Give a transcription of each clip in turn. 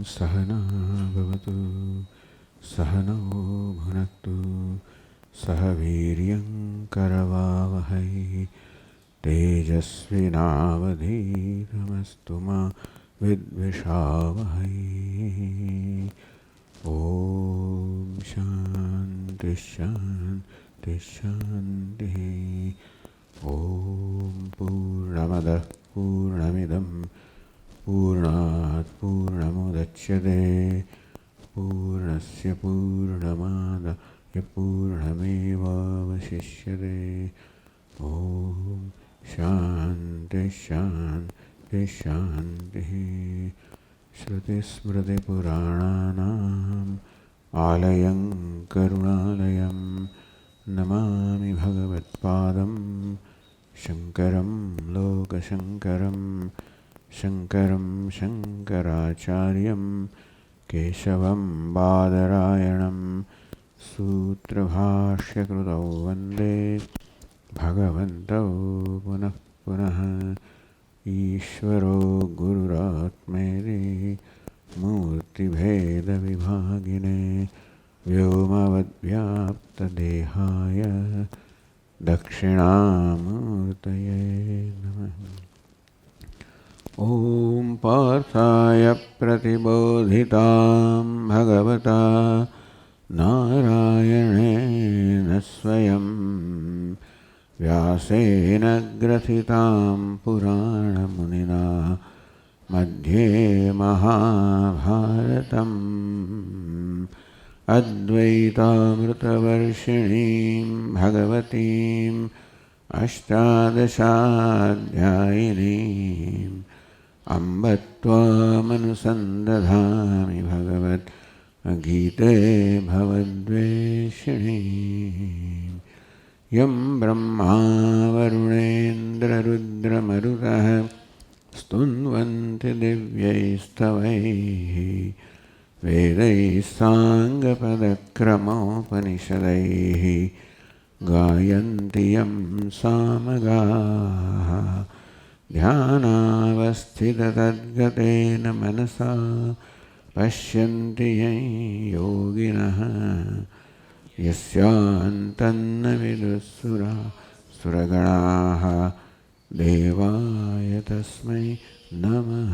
सहना भवतु सहनौ भुनक्तु सह वीर्यं करवावहै तेजस्विनावधीतमस्तु मा विद्विषावहै। ॐ शान्ति शान्ति शान्तिः। ॐ पूर्णमदः पूर्णमिदं पूर्णात् पूर्णमुदच्यते पूर्णस्य पूर्णमादाय पूर्णमेवावशिष्यते। ॐ शान्ति शान्ति शान्तिः। श्रुतिस्मृतिपुराणानाम् आलयं करुणालयं नमामि भगवत्पादं शङ्करं लोकशङ्करं शङ्करं शङ्कराचार्यं केशवं बादरायणं सूत्रभाष्यकृतौ वन्दे भगवन्तौ पुनः पुनः। ईश्वरो गुरुरात्मेति मूर्तिभेदविभागिने व्योमवद्व्याप्तदेहाय दक्षिणामूर्तये नमः। ॐ पार्थाय प्रतिबोधितां भगवता नारायणेन स्वयं व्यासेन ग्रथितां पुराणमुनिना मध्ये महाभारतम् अद्वैतामृतवर्षिणीं भगवतीम् अष्टादशाध्यायिनीम् अम्ब त्वामनुसन्दधामि भगवद्गीते भवद्वेषिणीम्। यं ब्रह्मा वरुणेन्द्ररुद्रमरुतः स्तुन्वन्ति दिव्यैस्तवैः वेदैः साङ्गपदक्रमोपनिषदैः गायन्ति यं सामगाः ध्यानावस्थिततद्गतेन मनसा पश्यन्ति यं योगिनः यस्यान्तन्न विदुःसुरगणाः देवाय तस्मै नमः।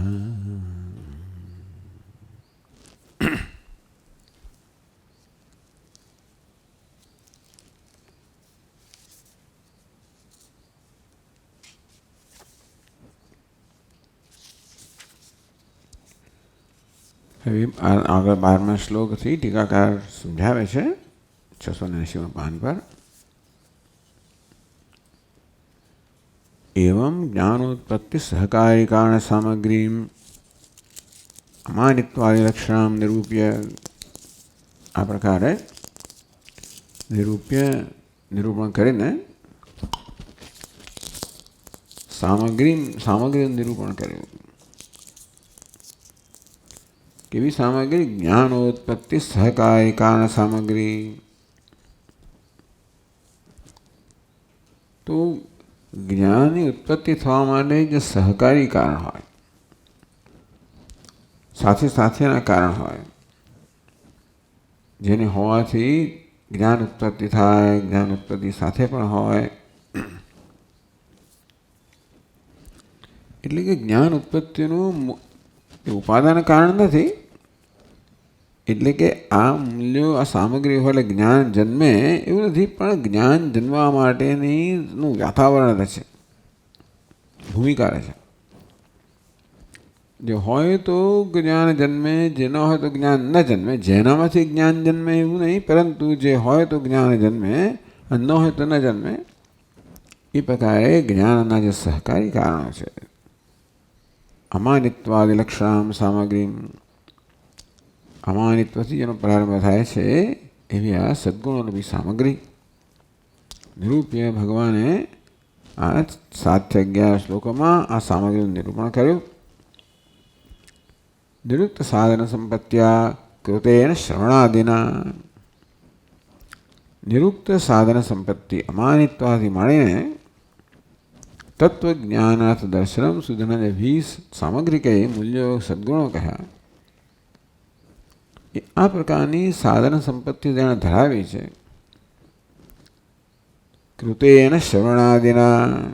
આગળ 12મા શ્લોકથી ટીકાકાર સમજાવે છે 679મા પાન પર। एवं ज्ञानोत्पत्ति सहकारी कारण सामग्री अमानित्वादि लक्षण निरूप्य आ प्रकार निरूपण करीने सामग्री निरूपण कर्યું। केवी सामग्री? ज्ञानोत्पत्ति सहकारी कारण सामग्री। तो ज्ञाननी उत्पत्ति थवा माटे जे सहकारी कारण होय, साथे साथेना कारण होय, जेने होवाथी ज्ञान उत्पत्ति थाय, ज्ञान उत्पत्ति साथे पण होय। एटले के ज्ञान उत्पत्तिनुं उपादान कारण नथी। एटले के आ मूल्यो आ सामग्री होय ज्ञान जन्मे एवुं नथी, पण ज्ञान जन्मवा माटेनुं वातावरण रहे, भूमिका रहे। जो होय तो ज्ञान जन्मे, जे न होय तो ज्ञान न जन्मे। जेनामांथी ज्ञान जन्मे एवुं नहीं, परंतु जे होय तो ज्ञान जन्मे, न होय तो न जन्मे। ए प्रकारे ज्ञानना जे सहकारी कारणो छे, अमानित्वादि लक्षणां सामग्री, अमानित्वथी जेनो प्रारंभ थाय छे एवी आ सद्गुणोनी सामग्री निरूप्य भगवाने आ 7 થી 11 श्लोकोमां आ सामग्रीनुं निरूपण कर्युं। निरुक्त साधन संपत्त्या कृतेन श्रवणादिना। निरुक्त साधन संपत्ति अमानित्वादि माणीने तत्वज्ञानार्थ दर्शनम सुधीना 20 सामग्री कही, मूल्यों सद्गुणों कहा। આ પ્રકારની સાધન સંપત્તિ તેણે ધરાવી છે. કૃતેન શ્રવણાદિના,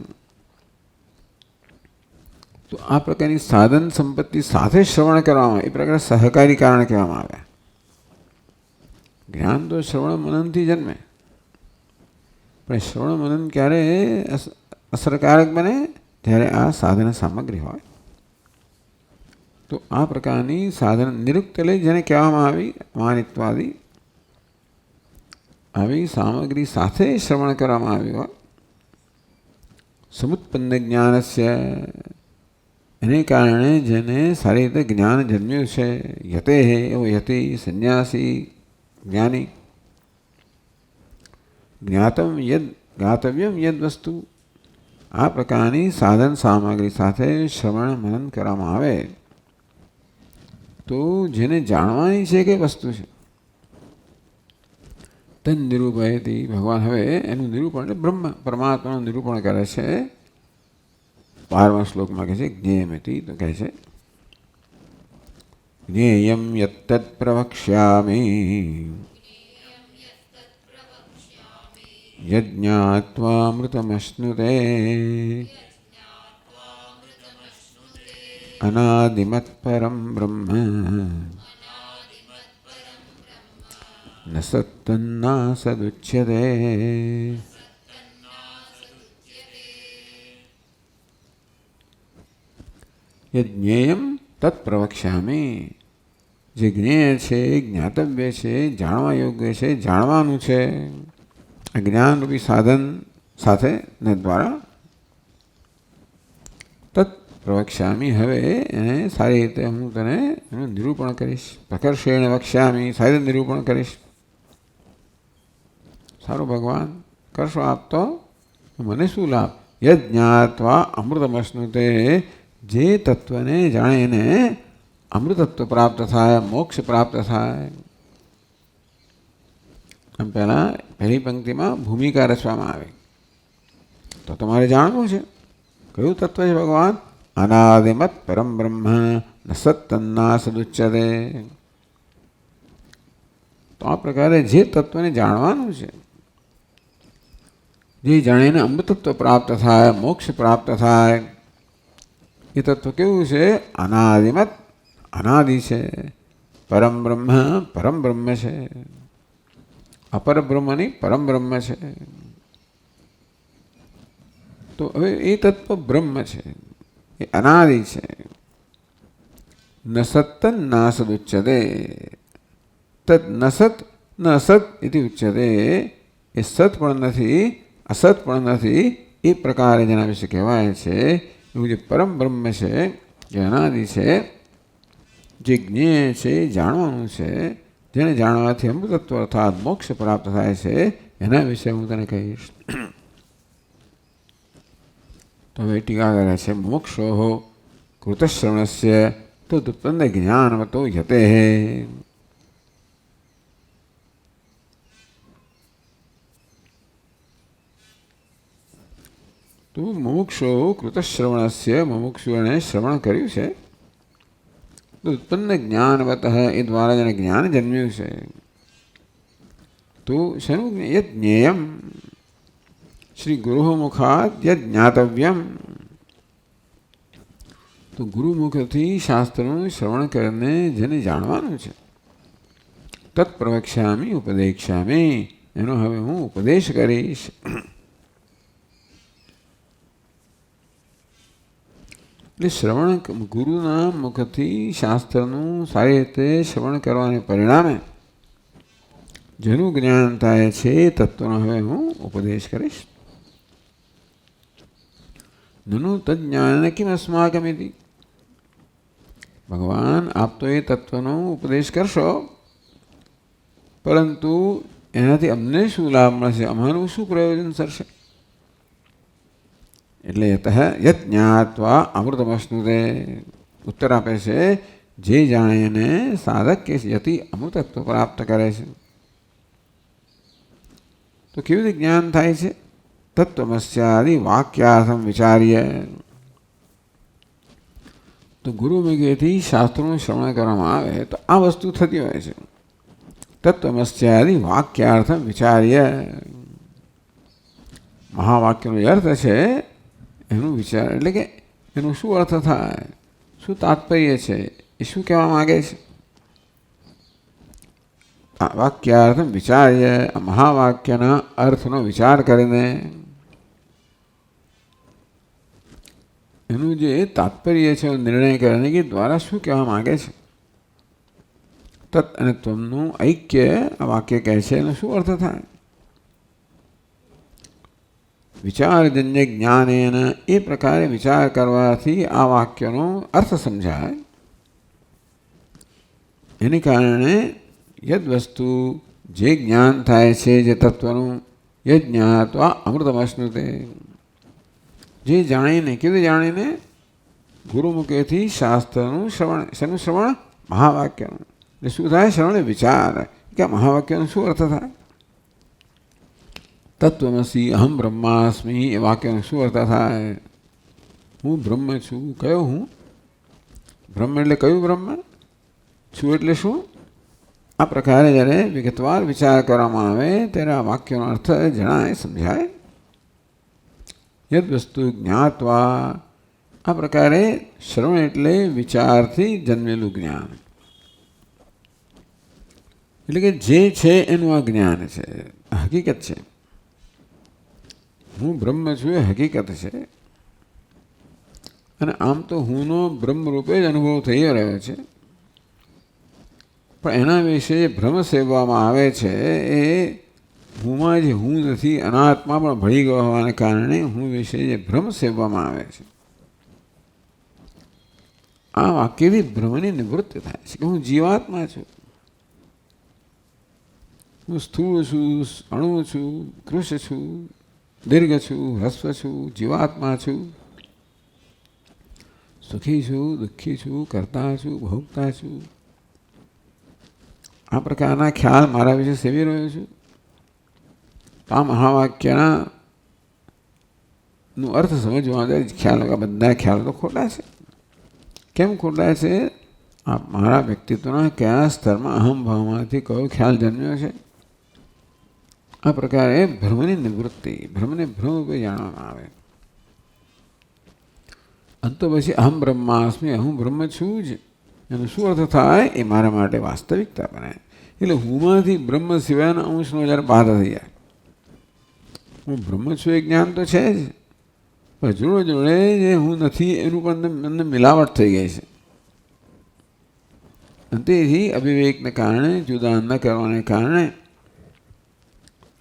તો આ પ્રકારની સાધન સંપત્તિ સાથે શ્રવણ કરવામાં, એ પ્રકારે સહકારી કારણ કહેવામાં આવે. જ્ઞાન તો શ્રવણ મનનથી જન્મે, પણ શ્રવણ મનન ક્યારે અસરકારક બને? જ્યારે આ સાધન સામગ્રી હોય. તો આ પ્રકારની સાધન નિરુક્ત લઈ જેને કહેવામાં આવી માનિત્વાદી, આવી સામગ્રી સાથે શ્રવણ કરવામાં આવ્યું હોય. સમુત્પન્ન જ્ઞાનસ્ય, એને કારણે જેને સારી રીતે જ્ઞાન જન્મ્યું છે. યતે એવો યતિ સંન્યાસી જ્ઞાની. જ્ઞાતવ્યમ યદ વસ્તુ, આ પ્રકારની સાધન સામગ્રી સાથે શ્રવણ મનન કરવામાં આવે તો જેને જાણવાની છે કે વસ્તુ છે, તન નિરૂપયતી. ભગવાન હવે એનું નિરૂપણ એટલે બ્રહ્મ પરમાત્માનું નિરૂપણ કરે છે. 12મા શ્લોકમાં કહે છે જ્ઞેયમિતિ, તો કહે છે જ્ઞેયમ યત્તત્ પ્રવક્ષ્યામિ યજ્ઞાત્વામૃતમશ્નુતે અનાદિમત પરમ બ્રહ્મ ન સત્તન્નાસદુચ્યતે. જ્ઞેયમ તત્ પ્રવક્ષ્યામિ, જે જ્ઞેય છે, જ્ઞાતવ્ય છે, જાણવા યોગ્ય છે, જાણવાનું છે, આ જ્ઞાનરૂપી સાધન સાથે ને દ્વારા તત્ પ્રવક્ષ્યામિ, હવે એને સારી રીતે હું તને એનું નિરૂપણ કરીશ. પ્રકર્ષેણ વક્ષ્યામિ, સારી રીતે નિરૂપણ કરીશ. સારું ભગવાન કરશો આપ તો મને શું લાભ? યજ્ઞાત્વા અમૃતમશ્નુતે, જે તત્વને જાણીને અમૃતત્વ પ્રાપ્ત થાય, મોક્ષ પ્રાપ્ત થાય. આમ પહેલી પંક્તિમાં ભૂમિકા રચવામાં આવી. તો તમારે જાણવું છે કયું તત્વ છે ભગવાન? અનાદિમત પરમ બ્રહ્મ ન સત્તન્નાસદુચ્યતે. તો આ પ્રકારે જે તત્વને જાણવાનું છે, જે જાણીને અમૃતત્વ પ્રાપ્ત થાય, મોક્ષ પ્રાપ્ત થાય, એ તત્વ કેવું છે? અનાદિમત, અનાદિ છે. પરમ બ્રહ્મ, પરમ બ્રહ્મ છે. અપર બ્રહ્મની પરમ બ્રહ્મ છે. તો હવે એ તત્વ બ્રહ્મ છે, એ અનાદિ છે. ન સત્તન્નાસદુચ્યતે, તદ ન સત ન અસત ઇતિ ઉચ્યતે. એ સત પણ નથી, અસત પણ નથી, એ પ્રકારે જેના વિશે કહેવાય છે. એવું જે પરમ બ્રહ્મ છે, જે અનાદિ છે, જે જ્ઞેય છે, જાણવાનું છે, જેને જાણવાથી અમૃતત્વ અર્થાત મોક્ષ પ્રાપ્ત થાય છે, એના વિશે હું તને કહીશ. તો હવે ટીકા કરે છે મોક્ષો કૃતશ્રવણસ્ય તદુત્પન્ન જ્ઞાનવતો યતે. તો મુમુક્ષો કૃતશ્રવણસ્ય, મુમુક્ષુએ શ્રવણ કર્યું છે, તો ઉત્પન્ન જ્ઞાનવત, એ દ્વારા જેને જ્ઞાન જન્મ્યું છે. તો શેનું? યદ જ્ઞેયમ શ્રી ગુરુ મુખાત યદ જ્ઞાતવ્યમ. તો ગુરુમુખથી શાસ્ત્રનું શ્રવણ કરીને જેને જાણવાનું છે, તત્ પ્રવક્ષ્યામિ ઉપદેક્ષ્યામિ, એનો હવે હું ઉપદેશ કરીશ. એટલે શ્રવણ, ગુરુના મુખથી શાસ્ત્રનું સારી રીતે શ્રવણ કરવાને પરિણામે જેનું જ્ઞાન થાય છે, તત્વનો હવે હું ઉપદેશ કરીશ. નનુ તજ્ઞાન કિમ અસ્માકમિતિ. ભગવાન આપ તો એ તત્વનો ઉપદેશ કરશો, પરંતુ એનાથી અમને શું લાભ મળશે? અમારું શું પ્રયોજન સરશે? એટલે યત જ્ઞાત્વા અમૃતમશ્નુતે ઉત્તર આપે છે, જે જાણીને સાધક કે યતિ અમૃતત્વ પ્રાપ્ત કરે છે. તો કેવી રીતે જ્ઞાન થાય છે? તત્વમસ્યાદિ વાક્યાર્થમ વિચાર્ય. તો ગુરુમુખેથી શાસ્ત્રોનું શ્રવણ કરવામાં આવે તો આ વસ્તુ થતી હોય છે. તત્વમસ્યાદિ વાક્યાર્થમ વિચાર્ય. મહાવાક્યનો જે અર્થ છે એનું વિચાર એટલે કે એનો શું અર્થ થાય, શું તાત્પર્ય છે, એ શું કહેવા માગે છે. વાક્યાર્થમ વિચાર્ય, મહાવાક્યના અર્થનો વિચાર કરીને એનું જે તાત્પર્ય છે નિર્ણય કરીને કે દ્વારા શું કહેવા માગે છે. તત્ અને ત્વમનું ઐક્ય આ વાક્ય કહે છે એનો શું અર્થ થાય. વિચારજન્ય જ્ઞાનેન, એ પ્રકારે વિચાર કરવાથી આ વાક્યનો અર્થ સમજાય. એને કારણે યદ વસ્તુ જે જ્ઞાન થાય છે જે તત્વનું, યદ જ્ઞાત્વા અમૃતમશ્નુતે, જે જાણીને, કેવી જાણીને, ગુરુમુખેથી શાસ્ત્રનું શ્રવણ. શેનું શ્રવણ? મહાવાક્યનું. એટલે શું થાય? શ્રવણ વિચાર કે મહાવાક્યનો શું અર્થ થાય. તત્વમસી અહમ બ્રહ્માસ્મિ, એ વાક્યનો શું અર્થ થાય. હું બ્રહ્મ છું. કયો હું? બ્રહ્મ એટલે કયું બ્રહ્મ? છું એટલે શું? આ પ્રકારે જ્યારે વિગતવાર વિચાર કરવામાં આવે ત્યારે આ વાક્યનો અર્થ જણાય, સમજાય. યદ વસ્તુ જ્ઞાત્વા, આ પ્રકારે શ્રવણ એટલે વિચારથી જન્મેલું જ્ઞાન. એટલે કે જે છે એનું આ જ્ઞાન છે, હકીકત છે. હું બ્રહ્મ છું એ હકીકત છે. અને આમ તો હુંનો બ્રહ્મ રૂપે જ અનુભવ થઈ રહ્યો છે, પણ એના વિશે જે ભ્રમ સેવવામાં આવે છે એ હુંમાં જે હું નથી, અનાત્મા પણ ભળી ગયો હોવાને કારણે હું વિશે જે ભ્રમ સેવવામાં આવે છે, આ વાક્યથી ભ્રમની નિવૃત્તિ થાય છે કે હું જીવાત્મા છું, હું સ્થૂળ છું, અણુ છું, કૃશ છું, દીર્ઘ છું, હસ્વ છું, જીવાત્મા છું, સુખી છું, દુઃખી છું, કર્તા છું, ભોગતા છું. આ પ્રકારના ખ્યાલ મારા વિશે સેવી રહ્યો છું. આ મહાવાક્યના નું અર્થ સમજવા માટે ખ્યાલ, બધા ખ્યાલો તો ખોટા છે. કેમ ખોટા છે? આ મારા વ્યક્તિત્વના કયા સ્તરમાં અહમભાવમાંથી કયો ખ્યાલ જન્મ્યો છે. આ પ્રકારે ભ્રમની નિવૃત્તિ, ભ્રમને ભ્રમ રૂપે જાણવામાં આવે. અંતો પછી અહમ બ્રહ્માસ્મિ, હું બ્રહ્મ છું જ, એનો શું અર્થ થાય? એ મારા માટે વાસ્તવિકતા બને. એટલે હુંમાંથી બ્રહ્મ સિવાયના અંશનો જ્યારે બાદ થઈ જાય. હું બ્રહ્મ છું એ જ્ઞાન તો છે જ, પણ જોડે જોડે જે હું નથી એનું પણ મને મિલાવટ થઈ ગઈ છે. અને તેથી અવિવેકને કારણે, જુદા ન કરવાને કારણે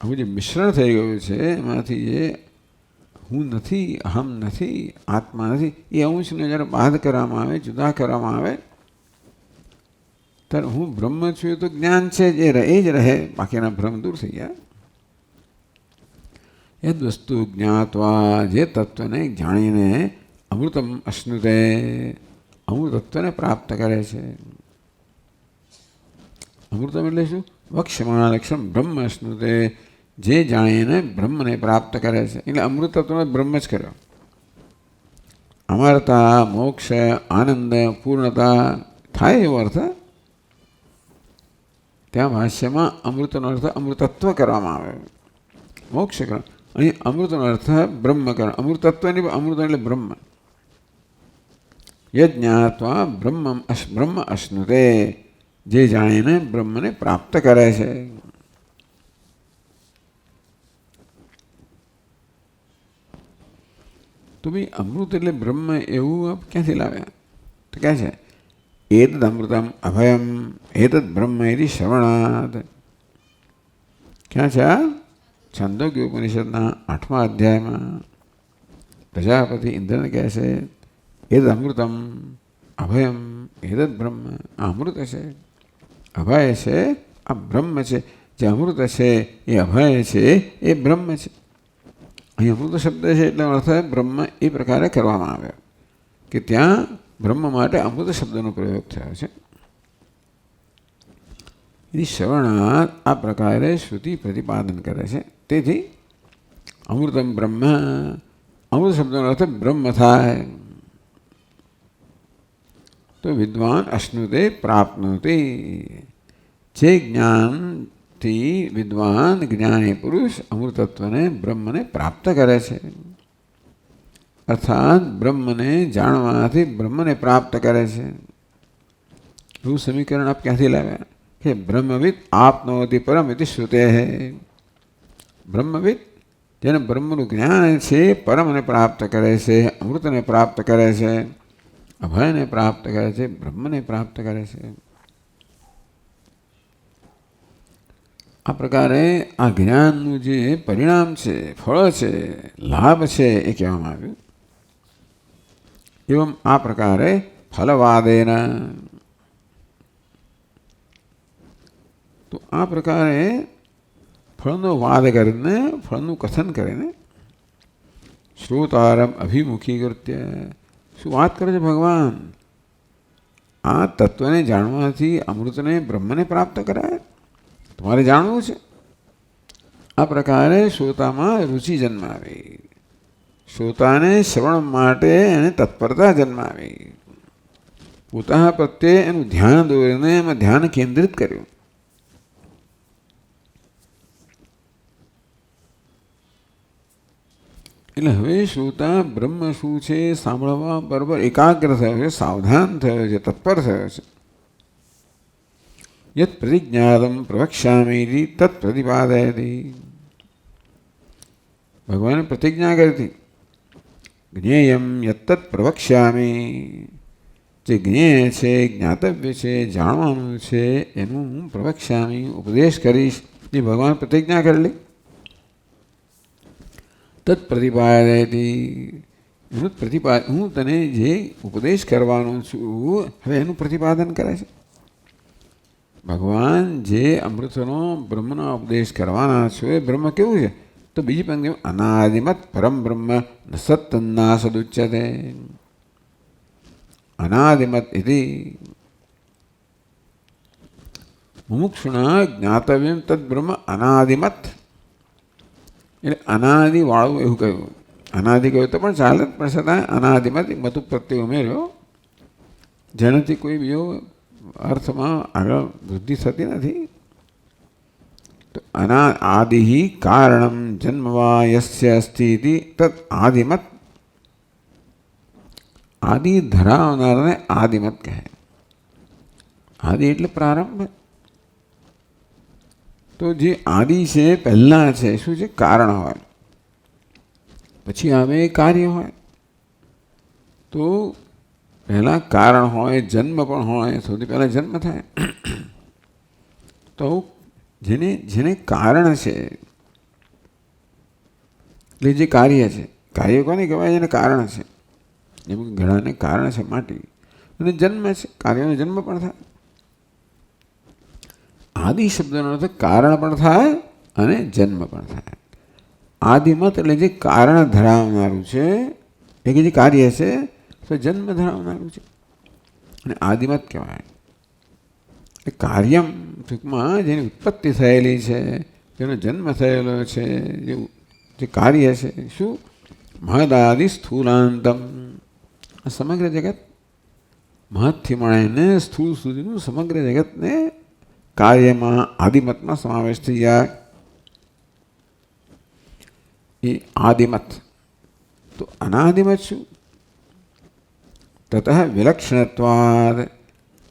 આવું જે મિશ્રણ થઈ ગયું છે એમાંથી જે હું નથી, અહમ નથી, આત્મા નથી, એ અંશને જ્યારે બાદ કરવામાં આવે, જુદા કરવામાં આવે, ત્યારે હું બ્રહ્મ છું એ તો જ્ઞાન છે જ, એ જ રહે, બાકીના ભ્રમ દૂર થઈ ગયા. યદ વસ્તુ જ્ઞાત્વા, જે તત્વને જાણીને, અમૃતમ અશ્નુતે, અમૃતત્વને પ્રાપ્ત કરે છે. અમૃતમ એટલે શું? વક્ષ્યમાણ લક્ષણ બ્રહ્મ અશ્નુતે, જે જાણીને બ્રહ્મને પ્રાપ્ત કરે છે. એટલે અમૃતત્વને બ્રહ્મ જ કર્યો. અમરતા, મોક્ષ, આનંદ, પૂર્ણતા થાય એવો અર્થ ત્યાં ભાષ્યમાં અમૃતનો અર્થ અમૃતત્વ કરવામાં આવે, મોક્ષ કરવા. અહીં અમૃતનો અર્થ બ્રહ્મ કરવા. અમૃતત્વની અમૃત એટલે બ્રહ્મ. યજ્ઞાત્વા બ્રહ્મ અશ્નુતે, જે જાણીને બ્રહ્મને પ્રાપ્ત કરે છે. તો ભાઈ અમૃત એટલે બ્રહ્મ એવું આપ ક્યાંથી લાવ્યા? તો ક્યાં છે? એતદ અમૃતમ અભયમ એતદ બ્રહ્મ એથી શ્રવણાદ. ક્યાં છે આ? છાંદોગ્ય ઉપનિષદના 8મા અધ્યાયમાં પ્રજાપતિ ઇન્દ્રને કહે છે એતદ અમૃતમ અભયમ એતદ બ્રહ્મ. આ અમૃત છે, અભય છે, આ બ્રહ્મ છે. જે અમૃત છે એ અભય છે, એ બ્રહ્મ છે. અહીં અમૃત શબ્દ છે એટલે અર્થ બ્રહ્મ એ પ્રકારે કરવામાં આવ્યો કે ત્યાં બ્રહ્મ માટે અમૃત શબ્દનો પ્રયોગ થયો છે. એ શ્રવણાત આ પ્રકારે શ્રુતિ પ્રતિપાદન કરે છે. તેથી અમૃતમ બ્રહ્મ, અમૃત શબ્દનો અર્થ બ્રહ્મ થાય. તો વિદ્વાન અશ્નુતે પ્રાપ્નોતિ, જે જ્ઞાનથી વિદ્વાન જ્ઞાની પુરુષ અમૃતત્વને બ્રહ્મને પ્રાપ્ત કરે છે, અર્થાત બ્રહ્મને જાણવાથી બ્રહ્મને પ્રાપ્ત કરે છે. એવું સમીકરણ આપ ક્યાંથી લાવ્યા કે બ્રહ્મવિદ આપનોતિ પરમ ઇતિ શ્રુતે. બ્રહ્મવિદ જેને બ્રહ્મનું જ્ઞાન છે પરમને પ્રાપ્ત કરે છે, અમૃતને પ્રાપ્ત કરે છે, અભયને પ્રાપ્ત કરે છે, બ્રહ્મને પ્રાપ્ત કરે છે. આ પ્રકારે આ જ્ઞાનનું જે પરિણામ છે, ફળ છે, લાભ છે એ કહેવામાં આવ્યું. એવમ આ પ્રકારે ફલવાદેના, તો આ પ્રકારે ફળનો વાદ કરીને, ફળનું કથન કરીને શ્રોતારમ અભિમુખીકૃત્ય, શું વાત કરે છે ભગવાન? આ તત્વને જાણવાથી અમૃતને બ્રહ્મને પ્રાપ્ત કરાય, તમારે જાણવું છે. આ પ્રકારે શ્રોતામાં રુચિ જન્માવી, શ્રોતાને શ્રવણ માટે એને તત્પરતા જન્માવી, પોતાના પ્રત્યે એનું ધ્યાન દોરીને એમાં ધ્યાન કેન્દ્રિત કર્યું. એટલે હવે શ્રોતા બ્રહ્મ શું છે સાંભળવા બરાબર એકાગ્ર થયો છે, સાવધાન થયો છે, તત્પર થયો છે. યત પ્રતિજ્ઞાતમ પ્રવક્ષ્યામિ તત્ પ્રતિપાદયતિ. ભગવાને પ્રતિજ્ઞા કરી હતી, જ્ઞેયમ યત્તત્ પ્રવક્ષ્યામિ, જે જ્ઞેય છે, જ્ઞાતવ્ય છે, જાણવાનું છે એનું હું પ્રવક્ષ્યામિ ઉપદેશ કરીશ. એ ભગવાન પ્રતિજ્ઞા કરેલી. તત્ પ્રતિપાદયતિ, હું તને જે ઉપદેશ કરવાનો છું હવે એનું પ્રતિપાદન કરે છે. ભગવાન જે અમૃતનો બ્રહ્મનો ઉપદેશ કરવાના છે એ બ્રહ્મ કેવું છે? તો બીજી પંક્તિ અનાદિમત પરમ બ્રહ્મ ન સત્તન્ના સદુચ્યતે. અનાદિમત ઇતિ મુમુક્ષુણા જ્ઞાતવ્યમ તદ બ્રહ્મ અનાદિમત. એટલે અનાદિવાળું એવું કહ્યું. અનાદિ કહ્યું તો પણ ચાલે, પણ છતાં અનાદિમત મતું પ્રત્યે ઉમેર્યો, જેનાથી કોઈ બીજો અર્થમાં આગળ વૃદ્ધિ થતી નથી. તો આદિ કારણમ જન્મવા યસ્ય અસ્તિ ઇતિ તદ આદિમત. આદિ ધરાવનારને આદિમત કહે. આદિ એટલે પ્રારંભ. તો જે આદિ છે પહેલાં છે શું છે? કારણ હોય, પછી આવે કાર્ય હોય. તો પહેલાં કારણ હોય, જન્મ પણ હોય, સૌથી પહેલાં જન્મ થાય. તો જેને કારણ છે એટલે જે કાર્ય છે, કાર્ય કોને કહેવાય? એને કારણ છે. જેમ કે ઘડાને કારણ છે માટી, અને જન્મ છે, કાર્યનો જન્મ પણ થાય. આદિ શબ્દનો અર્થ કારણ પણ થાય અને જન્મ પણ થાય. આદિમત એટલે જે કારણ ધરાવનારું છે, એ કે જે કાર્ય છે તો જન્મ ધરાવનારું છે, અને આદિમત કહેવાય. એ કાર્યમ ટૂંકમાં જેની ઉત્પત્તિ થયેલી છે, જેનો જન્મ થયેલો છે, જે કાર્ય છે શું? મહદાદિ સ્થૂલાંતમ. આ સમગ્ર જગત, મહદથી મળીને સ્થૂળ સુધીનું સમગ્ર જગતને કાર્યમાં આદિમતમાં સમાવેશ થઈ જાય. એ આદિમત. તો અનાદિમત શું? તતઃ વિલક્ષણત્વાદ.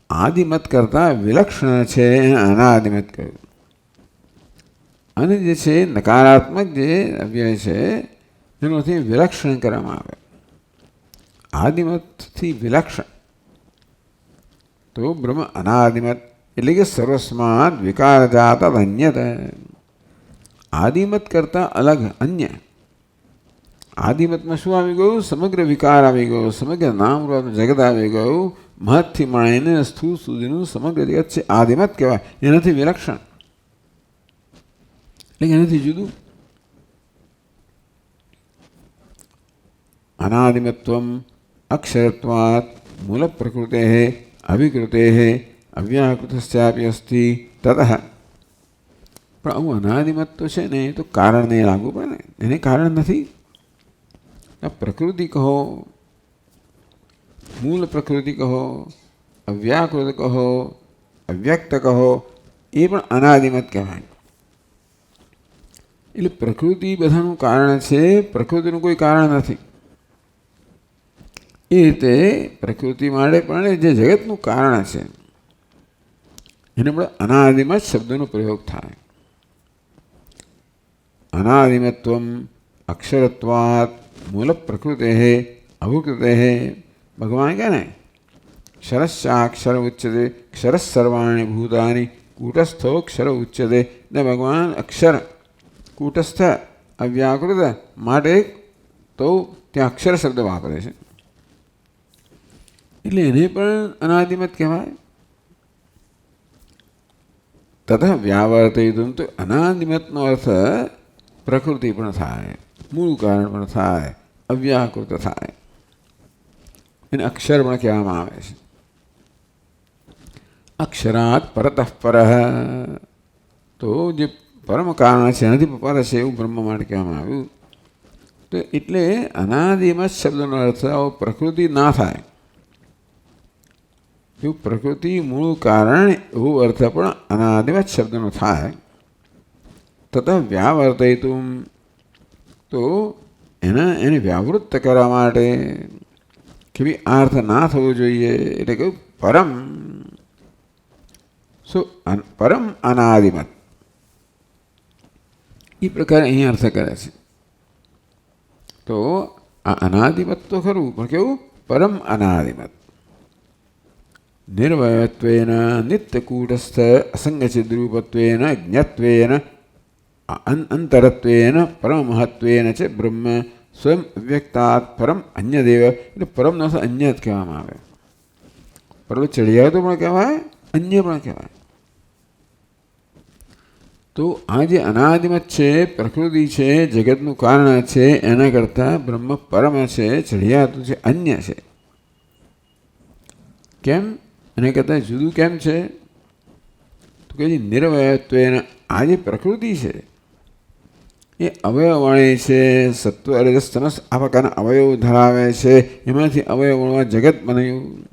આદિમત કરતાં વિલક્ષણ છે અનાદિમત કહ્યું. અને જે છે નકારાત્મક જે અવ્યય છે એનોથી વિલક્ષણ કરવામાં આવે. આદિમતથી વિલક્ષણ. તો બ્રહ્મ અનાદિમત એટલે કે સર્વસ્માદ વિકાર જાત અન્યત. આદિમત કરતાં અલગ, અન્ય. આદિમતમાં શું આવી ગયું? સમગ્ર વિકાર આવી ગયો, સમગ્ર નામરૂપ જગત આવી ગયું. મહદથી મળીને સ્થૂળ સુધીનું સમગ્ર જગત છે આદિમત કહેવાય. એનાથી વિલક્ષણ એટલે એનાથી જુદું. અનાદિમત્વમ અક્ષરત્વાત મૂલ પ્રકૃતે અવિકૃતે અવ્યાકૃતશ્ચાપી અસ્તિ તતઃ. પણ આવું અનાદિમત તો છે ને, એ તો કારણને લાગુ પડે ને, એને કારણ નથી. આ પ્રકૃતિ કહો, મૂળ પ્રકૃતિ કહો, અવ્યાકૃત કહો, અવ્યક્ત કહો, એ પણ અનાદિમત કહેવાય. એટલે પ્રકૃતિ બધાનું કારણ છે, પ્રકૃતિનું કોઈ કારણ નથી. એ રીતે પ્રકૃતિ માટે પણ જે જગતનું કારણ છે એને પણ અનાદિમત શબ્દનો પ્રયોગ થાય. અનાદિમત્વમ અક્ષરત્વાત મૂલ પ્રકૃતે અભુકૃતે. ભગવાન કહે ને ક્ષરશ્ચાક્ષર ઉચ્યતે ક્ષર સર્વાણી ભૂતાની કૂટસ્થો ક્ષર ઉચ્યતે. ને ભગવાન અક્ષર કૂટસ્થ અવ્યાકૃત માટે તો ત્યાં અક્ષર શબ્દ વાપરે છે. એટલે એને પણ અનાદિમત કહેવાય. તથા વ્યાવર્તયિતું તો અનાદિમતનો અર્થ પ્રકૃતિ પણ થાય, મૂળ કારણ પણ થાય, અવ્યાકૃત થાય. એને અક્ષર પણ કહેવામાં આવે છે. અક્ષરાત પરતઃ પરઃ, તો જે પરમ કારણ છે એનાથી પર છે એવું બ્રહ્મ માટે કહેવામાં આવ્યું. તો એટલે અનાદિમત શબ્દનો અર્થ પ્રકૃતિ ના થાય એવું, પ્રકૃતિ મૂળ કારણ એવો અર્થ પણ અનાદિમત શબ્દનો થાય. તથા વ્યાવર્તયિતું, તો એને વ્યાવૃત્ત કરવા માટે કે ભાઈ આ અર્થ ના થવો જોઈએ. એટલે કહ્યું પરમ, પરમ અનાદિમત એ પ્રકારે અહીં અર્થ કરે છે. તો આ અનાદિમત તો ખરું, પણ કેવું પરમ અનાદિમત. નિર્વયત્વેન નિત્યકૂટસ્થ અસંગચિદ્રૂપત્વેન જ્ઞત્વેન અંતરત્વેન પરમમહત્વેન ચ બ્રહ્મ સ્વયં અવ્યક્તાત પરમ અન્યદેવ. એટલે પરમનો અન્ય જ કહેવામાં આવે. પરમ ચડિયાતો પણ કહેવાય, અન્ય પણ કહેવાય. તો આ જે અનાદિમત છે, પ્રકૃતિ છે, જગતનું કારણ છે, એના કરતાં બ્રહ્મ પરમ છે, ચડિયાતું છે, અન્ય છે. કેમ? એને કરતાં જુદું કેમ છે? તો કે નિર્વયત્વેન, આ જે પ્રકૃતિ છે એ અવયવવાળી છે. સત્વ રજસ તમસ આ પ્રકારના અવયવ ધરાવે છે. એમાંથી અવયવમાં જગત બન્યું.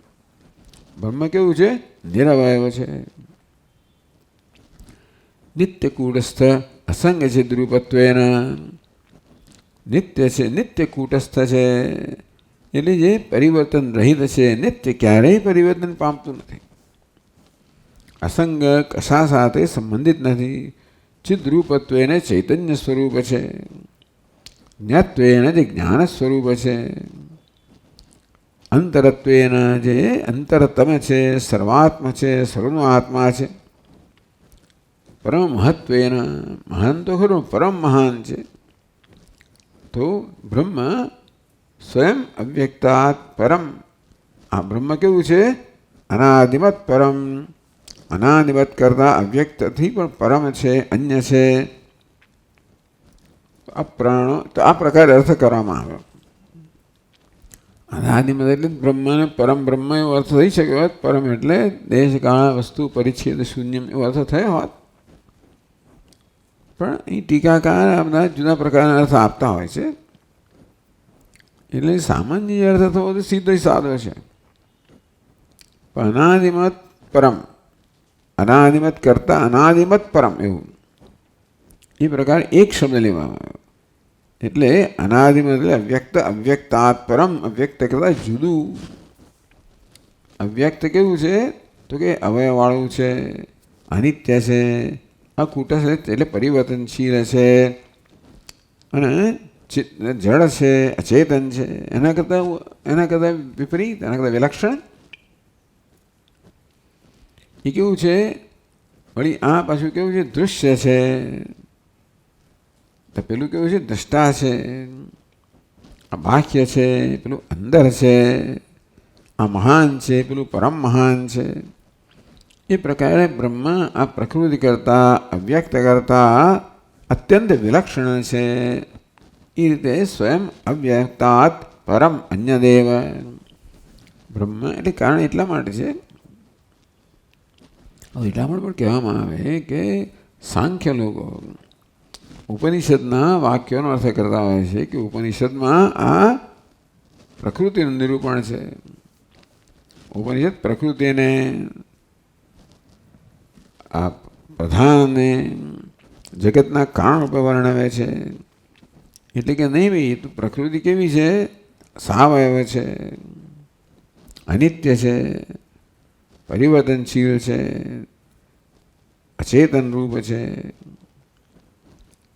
બ્રહ્મ કેવું છે? નિરવયવ છે. નિત્યકૂટસ્થ અસંગચિદ્રૂપત્વેન, નિત્ય છે, નિત્યકૂટસ્થ છે. એટલે જે પરિવર્તન રહિત છે, નિત્ય ક્યારેય પરિવર્તન પામતું નથી. અસંગ કશા સાથે સંબંધિત નથી. ચિદ્રૂપત્વેન ચૈતન્ય સ્વરૂપ છે. જ્ઞાત્વેન જે જ્ઞાન સ્વરૂપ છે. અંતરત્વેન જે અંતરતમ છે, સર્વાત્મ છે, સર્વનો આત્મા છે. પરમ મહત્વેન, મહાન તો ખરું, પરમ મહાન છે. તો બ્રહ્મ સ્વયં અવ્યક્તાત પરમ. આ બ્રહ્મ કેવું છે? અનાદિમત પરમ. અનાદિમત કરતા અવ્યક્તથી પણ પરમ છે, અન્ય છે. અપ્રાણો, તો આ પ્રકારે અર્થ કરવામાં આવ્યો. અનાદિમત એટલે બ્રહ્મને પરમ બ્રહ્મ એવો અર્થ થઈ શક્યો હોત. પરમ એટલે દેશ કાળ વસ્તુ પરિચ્છેદ શૂન્યમ એવો અર્થ થયો હોત. પણ એ ટીકાકાર આ બધા જુદા પ્રકારના અર્થ આપતા હોય છે. એટલે સામાન્ય અર્થ થવો તો સીધો સાદો છે. પણ અનાદિમત પરમ, અનાદિમત કરતા અનાદિમત પરમ એવું એ પ્રકારે એક શબ્દ લેવામાં આવ્યો. એટલે અનાદિમત એટલે અવ્યક્ત, અવ્યક્તાત પરમ, અવ્યક્ત કરતા જુદું. અવ્યક્ત કેવું છે? તો કે અવયવવાળું છે, અનિત્ય છે, અકૂટસ્થ એટલે પરિવર્તનશીલ છે, અને જળ છે, અચેતન છે. એના કરતાં વિપરીત, એના કરતાં વિલક્ષણ એ કેવું છે? વળી આ પાછું કેવું છે? દૃશ્ય છે. તો પેલું કેવું છે? દ્રષ્ટા છે. આ બાહ્ય છે, પેલું અંદર છે. આ મહાન છે, પેલું પરમ મહાન છે. એ પ્રકારે બ્રહ્મ આ પ્રકૃતિ કરતાં, અવ્યક્ત કરતાં અત્યંત વિલક્ષણ છે. એ રીતે સ્વયં અવ્યક્તાત પરમ અન્યદેવ. બ્રહ્મ એટલે કારણ એટલા માટે છે, એટલા માટે પણ કહેવામાં આવે કે સાંખ્ય લોકો ઉપનિષદના વાક્યોનો અર્થ કરતા હોય છે કે ઉપનિષદમાં આ પ્રકૃતિનું નિરૂપણ છે. ઉપનિષદ પ્રકૃતિને આ પ્રધાનને જગતના કારણ રૂપે વર્ણવે છે. એટલે કે નહીં ભાઈ, તો પ્રકૃતિ કેવી છે? સાવયવ છે, અનિત્ય છે, પરિવર્તનશીલ છે, અચેતન રૂપ છે,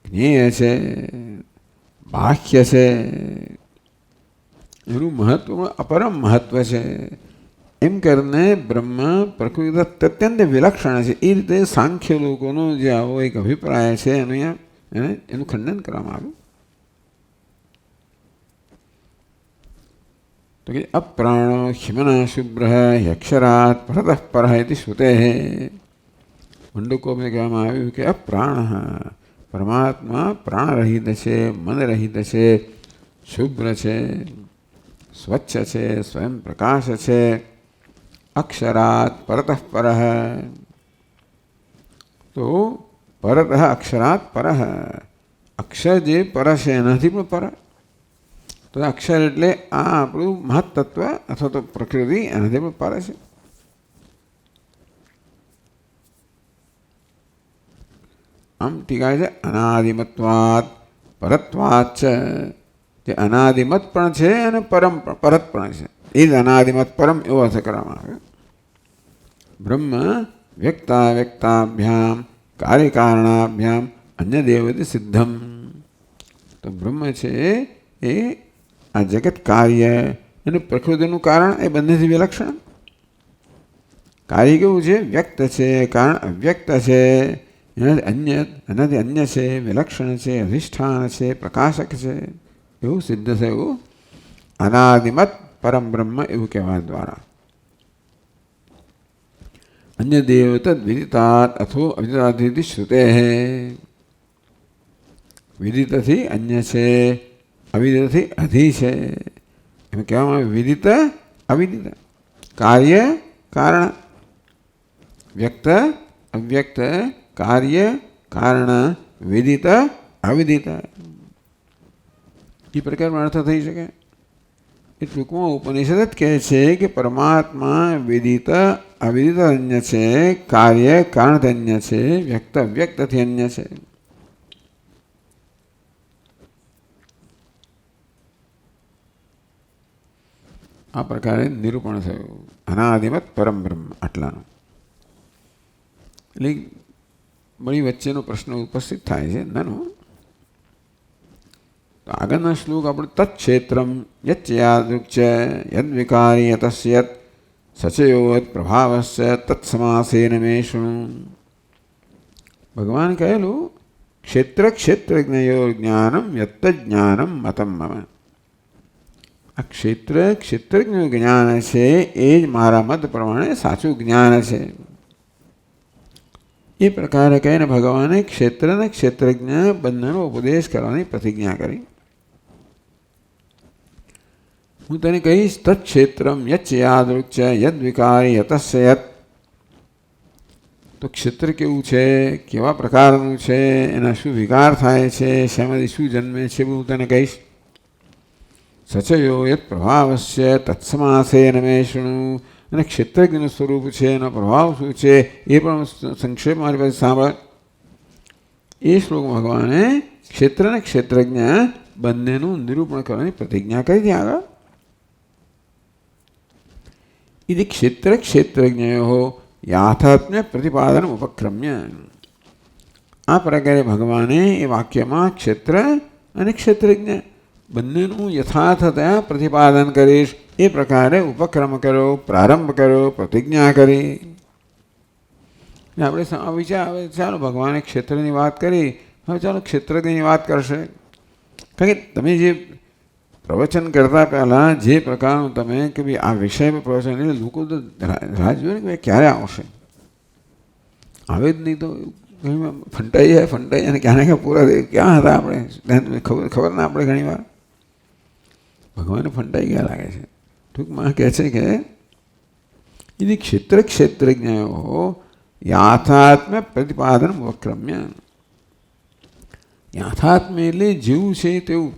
જ્ઞેય છે, બાહ્ય છે. એનું મહત્વ અપરમ મહત્વ છે. એમ કરીને બ્રહ્મ પ્રકૃતિ અત્યંત વિલક્ષણ છે. એ રીતે સાંખ્ય લોકોનો જે આવો એક અભિપ્રાય છે એનું ખંડન કરવામાં આવ્યું. તો કે અપ્રાણો હિમના શુભ્ર યક્ષરાત પરતઃ પરઃ ઇતિ શ્રુતે. મંડકોમાં કહેવામાં આવ્યું કે અપ્રાણ પરમાત્મા પ્રાણરહિત છે, મનરહિત છે, શુભ્ર છે, સ્વચ્છ છે, સ્વયં પ્રકાશ છે. અક્ષરાત પરતઃ પરઃ, તો પરતઃ અક્ષરાત પરઃ, અક્ષર જે પર છે એનાથી પણ પર. તો અક્ષર એટલે આ આપણું મહત્તત્વ અથવા તો પ્રકૃતિ, એનાથી પણ પર છે. આમ ટીકા છે અનાદિમત્વાત પરત્વાત છે. જે અનાદિમત પણ છે અને પરમ પરત પણ છે. એ જ અનાદિમત પરમ એવો અર્થ કરવામાં આવે. બ્રહ્મ વ્યક્તા વ્યક્તાભ્યામ કાર્યકારણાભ્યામ અન્ય દેવતી સિદ્ધમ. તો બ્રહ્મ છે એ આ જગત કાર્ય અને પ્રકૃતિનું કારણ એ બંનેથી વિલક્ષણ. કાર્ય કેવું છે? વ્યક્ત છે, કારણ અવ્યક્ત છે, એનાથી અન્ય છે, વિલક્ષણ છે, અધિષ્ઠાન છે, પ્રકાશક છે. એવું સિદ્ધ થયું અનાદિમત પરમ બ્રહ્મ એવું કહેવા દ્વારા. અન્ય દેવ તદ વિદિતાત અથો અવિદિતાથી શ્રુતે. વિદિતથી અન્ય છે, અવિદિતથી અધિ છે. એમ કહેવામાં આવે વિદિત અવિદિત, કાર્ય કારણ, વ્યક્ત અવ્યક્ત, કાર્ય કારણ, વિદિત અવિદિત. એ પ્રકારનો અર્થ થઈ શકે. એ ટૂંકમાં ઉપનિષદ જ કહે છે કે પરમાત્મા વિદિત અવિદિત અન્ય છે, કાર્ય કારણથી અન્ય છે, વ્યક્ત અવ્યક્તથી અન્ય છે. આ પ્રકારે નિરૂપણ થયું અનાદિમત પરમ બ્રહ્મ આટલાનું. એટલે બળી વચ્ચેનો પ્રશ્ન ઉપસ્થિત થાય છે. નાનું તો આગળના શ્લોક આપણે તત્ક્ષેત્રમ યચ્યાદૃક્ચ યદ્વિકારી યતસ્યત સચયોત પ્રભાવસ્ય તત્સમાસેન મે શૃણુ. ભગવાન કહેલું ક્ષેત્ર ક્ષેત્રજ્ઞયો જ્ઞાનમ યત્ત જ્ઞાનમ મતમ મમ. આ ક્ષેત્ર ક્ષેત્રજ્ઞ જ્ઞાન છે એ જ મારા મત પ્રમાણે સાચું જ્ઞાન છે. એ પ્રકારે કહીને ભગવાને ક્ષેત્ર અને ક્ષેત્રજ્ઞ બંનેનો ઉપદેશ કરવાની પ્રતિજ્ઞા કરી. હું તને કહીશ તત્ક્ષેત્રમ યચ્યાદૃક્ચ યદ્વિકારી યતસ્ય યત. તો ક્ષેત્ર કેવું છે, કેવા પ્રકારનું છે, એના શું વિકાર થાય છે, શેમાંથી શું જન્મે છે, હું તને કહીશ. સચયો યત પ્રભાવસ્ય તત્સમાસેન મે શૃણુ. અને ક્ષેત્રજ્ઞનું સ્વરૂપ છે, એનો પ્રભાવ શું છે એ પણ સંક્ષેપ મારી પાસે સાંભળ. એ શ્લોક ભગવાને ક્ષેત્ર અને ક્ષેત્રજ્ઞ બંનેનું નિરૂપણ કરવાની પ્રતિજ્ઞા કરી હતી આગળ. ઇતિ ક્ષેત્ર ક્ષેત્રજ્ઞયો યાથાત્મ્ય પ્રતિપાદન ઉપક્રમ્ય. આ પ્રકારે ભગવાને એ વાક્યમાં ક્ષેત્ર અને ક્ષેત્રજ્ઞ બંનેનું યથાર્થતા પ્રતિપાદન કરીશ એ પ્રકારે ઉપક્રમ કર્યો, પ્રારંભ કર્યો, પ્રતિજ્ઞા કરી. આપણે વિચાર આવે ચાલો ભગવાને ક્ષેત્રની વાત કરી, હવે ચાલો ક્ષેત્રજ્ઞની વાત કરશે. કારણ કે તમે જે પ્રવચન કરતા પહેલાં જે પ્રકારનું તમે કે ભાઈ આ વિષયમાં પ્રવચન, એટલે લોકો તો રાહ જોવે ને કે ભાઈ ક્યારે આવશે, આવે જ નહીં તો ફંટાઈ જાય અને ક્યાં ક્યાં પૂરા ક્યાં હતા આપણે ખબર ના આપણે ઘણી વાર ભગવાને ફંટાઈ ગયા લાગે છે. ટૂંકમાં કહે છે કે એની ક્ષેત્ર ક્ષેત્રજ્ઞો યાથાત્મ્ય પ્રતિપાદન ઉપક્રમ્ય. યાથાત્મ્ય એટલે જેવું છે તેવું.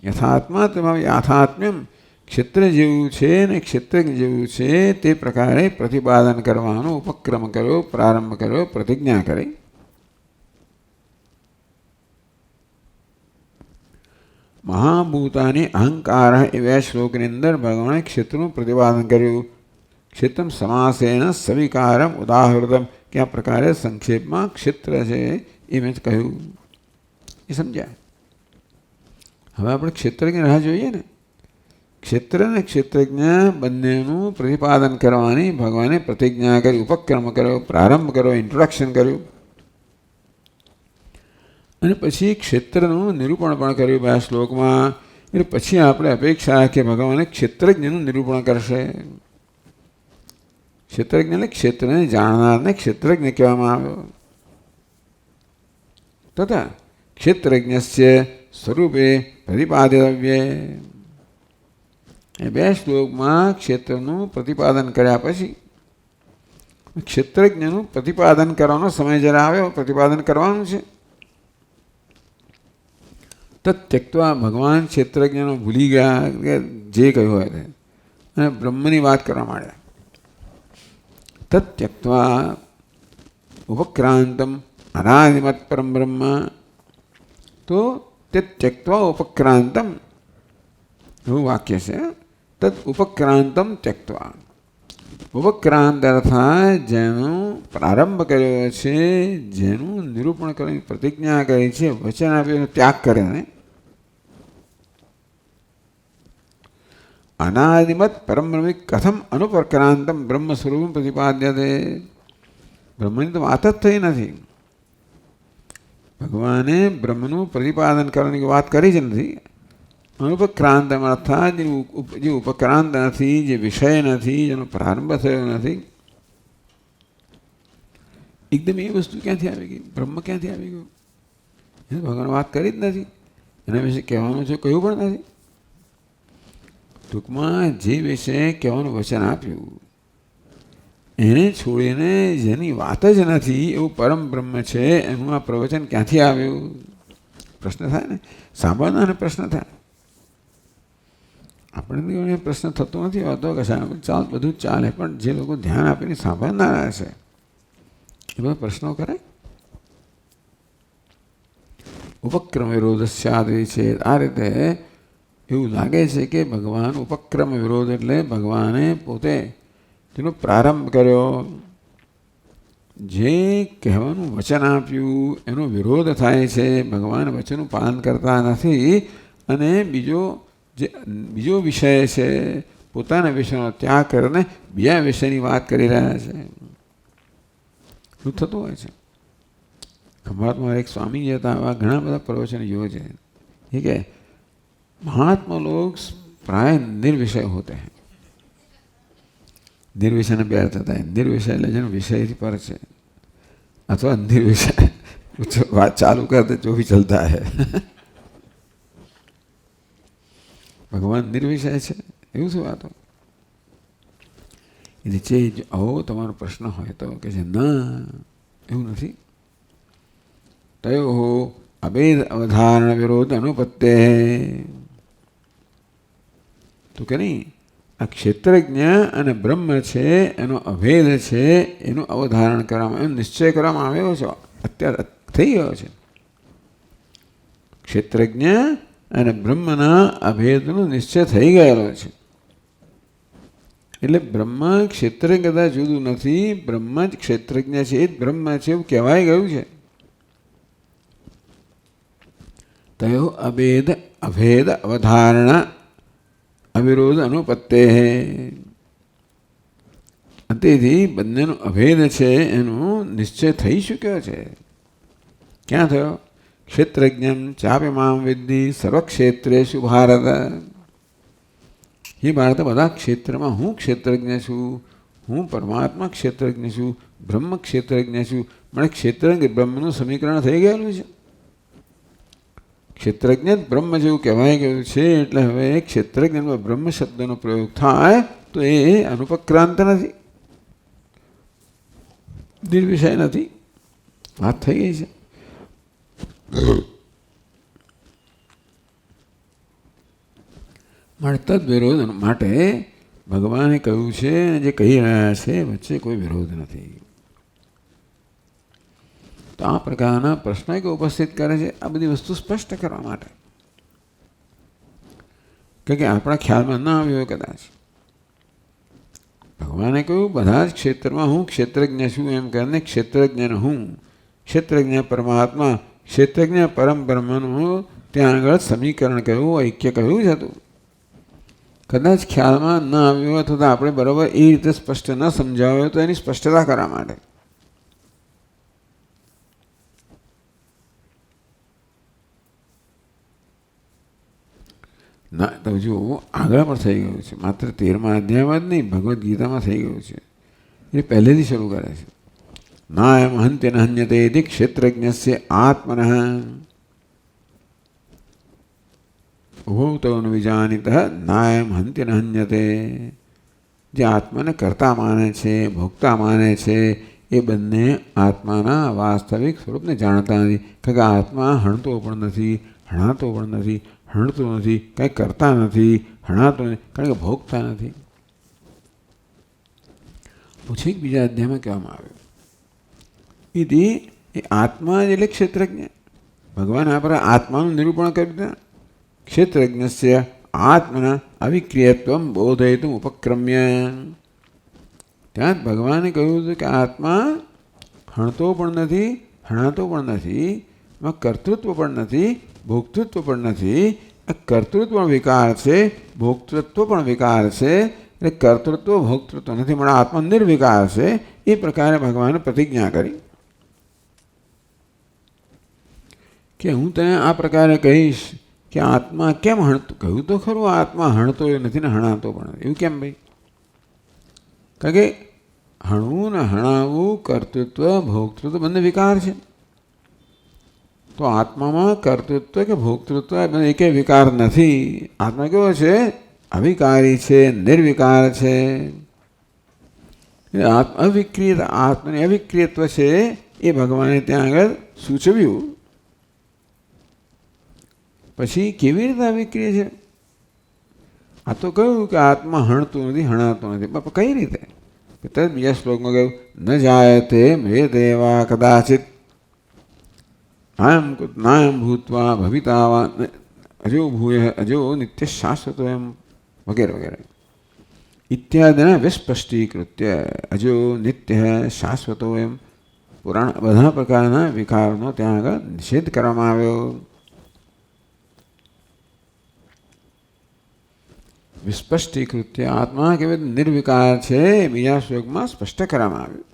યથાત્મા તમારું યાથાત્મ્યમ ક્ષેત્ર જેવું છે ને ક્ષેત્રજ્ઞ જેવું છે તે પ્રકારે પ્રતિપાદન કરવાનો ઉપક્રમ કર્યો, પ્રારંભ કર્યો, પ્રતિજ્ઞા કરી. મહાભૂતાની અહંકાર એવા શ્લોકની અંદર ભગવાને ક્ષેત્રનું પ્રતિપાદન કર્યું. ક્ષેત્રમ સમાસેન સવિકારમ ઉદાહૃતમ કે આ પ્રકારે સંક્ષેપમાં ક્ષેત્ર છે એ મેં કહ્યું. એ સમજ્યા? હવે આપણે ક્ષેત્રજ્ઞ રાહ જોઈએ ને. ક્ષેત્ર અને ક્ષેત્રજ્ઞ બંનેનું પ્રતિપાદન કરવાની ભગવાને પ્રતિજ્ઞા કરી, ઉપક્રમ કર્યો, પ્રારંભ કર્યો, ઇન્ટ્રોડક્શન કર્યું. અને પછી ક્ષેત્રનું નિરૂપણ પણ કર્યું આ શ્લોકમાં. એટલે પછી આપણે અપેક્ષા કે ભગવાને ક્ષેત્રજ્ઞનું નિરૂપણ કરશે. ક્ષેત્રજ્ઞ એટલે ક્ષેત્રને જાણનારને ક્ષેત્રજ્ઞ કહેવામાં આવ્યો. તથા ક્ષેત્રજ્ઞસ્ય સ્વરૂપે પ્રતિપાદવ્ય. એ બે શ્લોકમાં ક્ષેત્રનું પ્રતિપાદન કર્યા પછી ક્ષેત્રજ્ઞનું પ્રતિપાદન કરવાનો સમય જરા આવ્યો. પ્રતિપાદન કરવાનું છે. તત્યક્તવા ભગવાન ક્ષેત્રજ્ઞનો ભૂલી ગયા કે જે કહ્યું હોય તે અને બ્રહ્મની વાત કરવા માંડ્યા. તત્યક્તવા ઉપક્રાંતમ અનાદિમત પરમ બ્રહ્મ. તો તે ત્યક્તવા ઉપક્રાંતમ એવું વાક્ય છે. તદ ઉપક્રાંતમ ત્યક્તવા. ઉપક્રાંત અર્થાત જેનો પ્રારંભ કર્યો છે, જેનું નિરૂપણ કરવાની પ્રતિજ્ઞા કરી છે, વચન આપ્યું ત્યાગ કરીને અનાદિમત પરમ બ્રહ્મ કથમ અનુપક્રાંતમ બ્રહ્મ સ્વરૂપ પ્રતિપાદ્યતે. બ્રહ્મની તો વાત જ થઈ નથી. ભગવાને બ્રહ્મનું પ્રતિપાદન કરવાની વાત કરી જ નથી. અનુપક્રાંત અર્થાત જે ઉપક્રાંત નથી, જે વિષય નથી, જેનો પ્રારંભ થયો નથી, એકદમ એ વસ્તુ ક્યાંથી આવી ગઈ? બ્રહ્મ ક્યાંથી આવી ગયું? એને ભગવાન વાત કરી જ નથી. એના વિશે કહેવાનું છે કહ્યું પણ નથી. ટૂંકમાં જે વિશે કહેવાનું વચન આપ્યું એને છોડીને જેની વાત જ નથી એવું પરમ બ્રહ્મ છે એનું આ પ્રવચન ક્યાંથી આવ્યું? પ્રશ્ન થાય ને. સાંભળનારને પ્રશ્ન થાય. આપણને પ્રશ્ન થતો નથી હોતો કે ચાલ બધું ચાલે, પણ જે લોકો ધ્યાન આપીને સાંભળનારા છે એ બધા પ્રશ્નો કરે. ઉપક્રમ વિરોધ સ્યાદવી છે. આ રીતે એવું લાગે છે કે ભગવાન ઉપક્રમ વિરોધ એટલે ભગવાને પોતે તેનો પ્રારંભ કર્યો, જે કહેવાનું વચન આપ્યું એનો વિરોધ થાય છે. ભગવાન વચનનું પાલન કરતા નથી અને બીજો વિષય છે પોતાના વિષયનો ત્યાગ કરીને બીજા વિષયની વાત કરી રહ્યા છે. શું થતું હોય છે? ખંભાતમાં એક સ્વામી હતા, આવા ઘણા બધા પ્રવચન યોજે. ठीक है, महात्मा लोग प्राय निर्विषय होते हैं. निर्विषय ने બે અર્થ થતા है. निर्विषय એટલે જેનો વિષયથી પર છે, અથવા निर्विषय बात चालू करते जो भी चलता है. ભગવાન નિર્વિષય છે એવું શું વાતો? એટલે છે આવો તમારો પ્રશ્ન હોય તો કે છે ના એવું નથી. તયો અભેદ અવધારણ વિરોધ અનુપત્તે. તો કે નહીં, આ ક્ષેત્રજ્ઞ અને બ્રહ્મ છે એનો અભેદ છે, એનું અવધારણ કરવામાં, એનો નિશ્ચય કરવામાં આવ્યો છે, અત્યારે થઈ ગયો છે. ક્ષેત્રજ્ઞ અને બ્રહ્મના અભેદનો નિશ્ચય થઈ ગયેલો છે. એટલે બ્રહ્મ ક્ષેત્રજ્ઞ કરતાં જુદું નથી. બ્રહ્મ જ ક્ષેત્રજ્ઞ છે, એ જ બ્રહ્મ છે એવું કહેવાય ગયું છે. તયો અભેદ અભેદ અવધારણા અવિરોધ અનુપત્તે. તેથી બંનેનો અભેદ છે એનો નિશ્ચય થઈ ચૂક્યો છે. ક્યાં થયો? ક્ષેત્રજ્ઞમ ચાપિમામ વિદ્ધિ સર્વક્ષેત્રેષુ ભારત. હે ભારત, બધા ક્ષેત્રમાં હું ક્ષેત્રજ્ઞ છું, હું પરમાત્મા ક્ષેત્રજ્ઞ છું, બ્રહ્મ ક્ષેત્રજ્ઞ છું. મને ક્ષેત્રજ્ઞ બ્રહ્મનું સમીકરણ થઈ ગયેલું છે. ક્ષેત્રજ્ઞ જ બ્રહ્મ જેવું કહેવાય ગયું છે. એટલે હવે ક્ષેત્રજ્ઞમાં બ્રહ્મ શબ્દનો પ્રયોગ થાય તો એ અનુપક્રાંત નથી, નિર્વિષય નથી. વાત થઈ ગઈ છે. તદ વિરોધ માટે ભગવાને કહ્યું છે અને જે કહી રહ્યા છે વચ્ચે કોઈ વિરોધ નથી. તો આ પ્રકારના પ્રશ્નો કે ઉપસ્થિત કરે છે આ બધી વસ્તુ સ્પષ્ટ કરવા માટે, કે આપણા ખ્યાલમાં ના આવ્યો કદાચ. ભગવાને કહ્યું બધા જ ક્ષેત્રમાં હું ક્ષેત્રજ્ઞ છું એમ કરીને ક્ષેત્રજ્ઞ હું, ક્ષેત્રજ્ઞ પરમાત્મા, ક્ષેત્રજ્ઞ પરમ બ્રહ્મનું ત્યાં આગળ સમીકરણ કહ્યું, ઐક્ય કહ્યું જ હતું. કદાચ ખ્યાલમાં ન આવ્યો અથવા તો આપણે બરાબર એ રીતે સ્પષ્ટ ન સમજાવ્યો તો એની સ્પષ્ટતા કરવા માટે. ના તો જો આગળ પણ થઈ ગયું છે, માત્ર 13મા અધ્યાયમાં જ નહીં ભગવદ્ ગીતામાં થઈ ગયું છે. એ પહેલેથી શરૂ કરે છે. ના એમ હંત્ય હન્યતે ઇતિ ક્ષેત્રજ્ઞસ્ય આત્મનઃ ભૂતોન વિજાનિત ના એમ હંત્ય હન્યતે. જે આત્માને કર્તા માને છે, ભોગતા માને છે, એ બંને આત્માના વાસ્તવિક સ્વરૂપને જાણતા નથી. કારણ કે આત્મા હણતો પણ નથી, હણાતો પણ નથી, હણતો નથી, કંઈ કરતા નથી, હણાતો નથી, કારણ કે ભોગતા નથી. પછી બીજા અધ્યાયમાં કહેવામાં આવ્યું ઇતિ એ આત્મા એટલે ક્ષેત્રજ્ઞ. ભગવાન આ પર આત્માનું નિરૂપણ કરી દીધા. ક્ષેત્રજ્ઞસ્ય આત્મના અવિક્રિયત્વમ બોધયિતુમ ઉપક્રમ્ય. ત્યાં જ ભગવાને કહ્યું હતું કે આત્મા હણતો પણ નથી, હણાતો પણ નથી, એમાં કર્તૃત્વ પણ નથી, ભોક્તૃત્વ પણ નથી. કર્તૃત્વ પણ વિકાર છે, ભોક્તૃત્વ પણ વિકાર છે. એટલે કર્તૃત્વ ભોક્તૃત્વ નથી, પણ આત્મા નિર્વિકાર છે. એ પ્રકારે ભગવાને પ્રતિજ્ઞા કરી કે હું તને આ પ્રકારે કહીશ કે આત્મા કેમ હણતો. કહ્યું તો ખરું આત્મા હણતો નથી ને હણાતો પણ નથી. એવું કેમ ભાઈ? કારણ કે હણવું ને હણાવવું, કર્તૃત્વ ભોક્તૃત્વ બંને વિકાર છે. તો આત્મામાં કર્તૃત્વ કે ભોક્તૃત્વ એકે વિકાર નથી. આત્મા કેવો છે? અવિકારી છે, નિર્વિકાર છે. અવિક્રિય આત્માની અવિક્રિયત્વ છે એ ભગવાને ત્યાં આગળ સૂચવ્યું. પછી કેવી રીતે અવિક્રિય છે? આ તો કહ્યું કે આત્મા હણતું નથી, હણાતો નથી. બાપા કઈ રીતે? તરત બીજા શ્લોકમાં કહ્યું ન જાયતે મેદેવા કદાચિત નાયમ ભૂત્વા ભવિતાવા અજો ભૂય અજો નિત્ય શાશ્વતો એમ વગેરે વગેરે ઇત્યાદિના વિસ્પષ્ટીકૃત્ય અજો નિત્ય શાશ્વતો એમ પુરાણ બધા પ્રકારના વિકારનો ત્યાં આગળ નિષેધ કરવામાં આવ્યો. વિસ્પષ્ટીકૃત્ય આત્મા કેવી નિર્વિકાર છે બીજા શ્લોકમાં સ્પષ્ટ કરવામાં આવ્યું.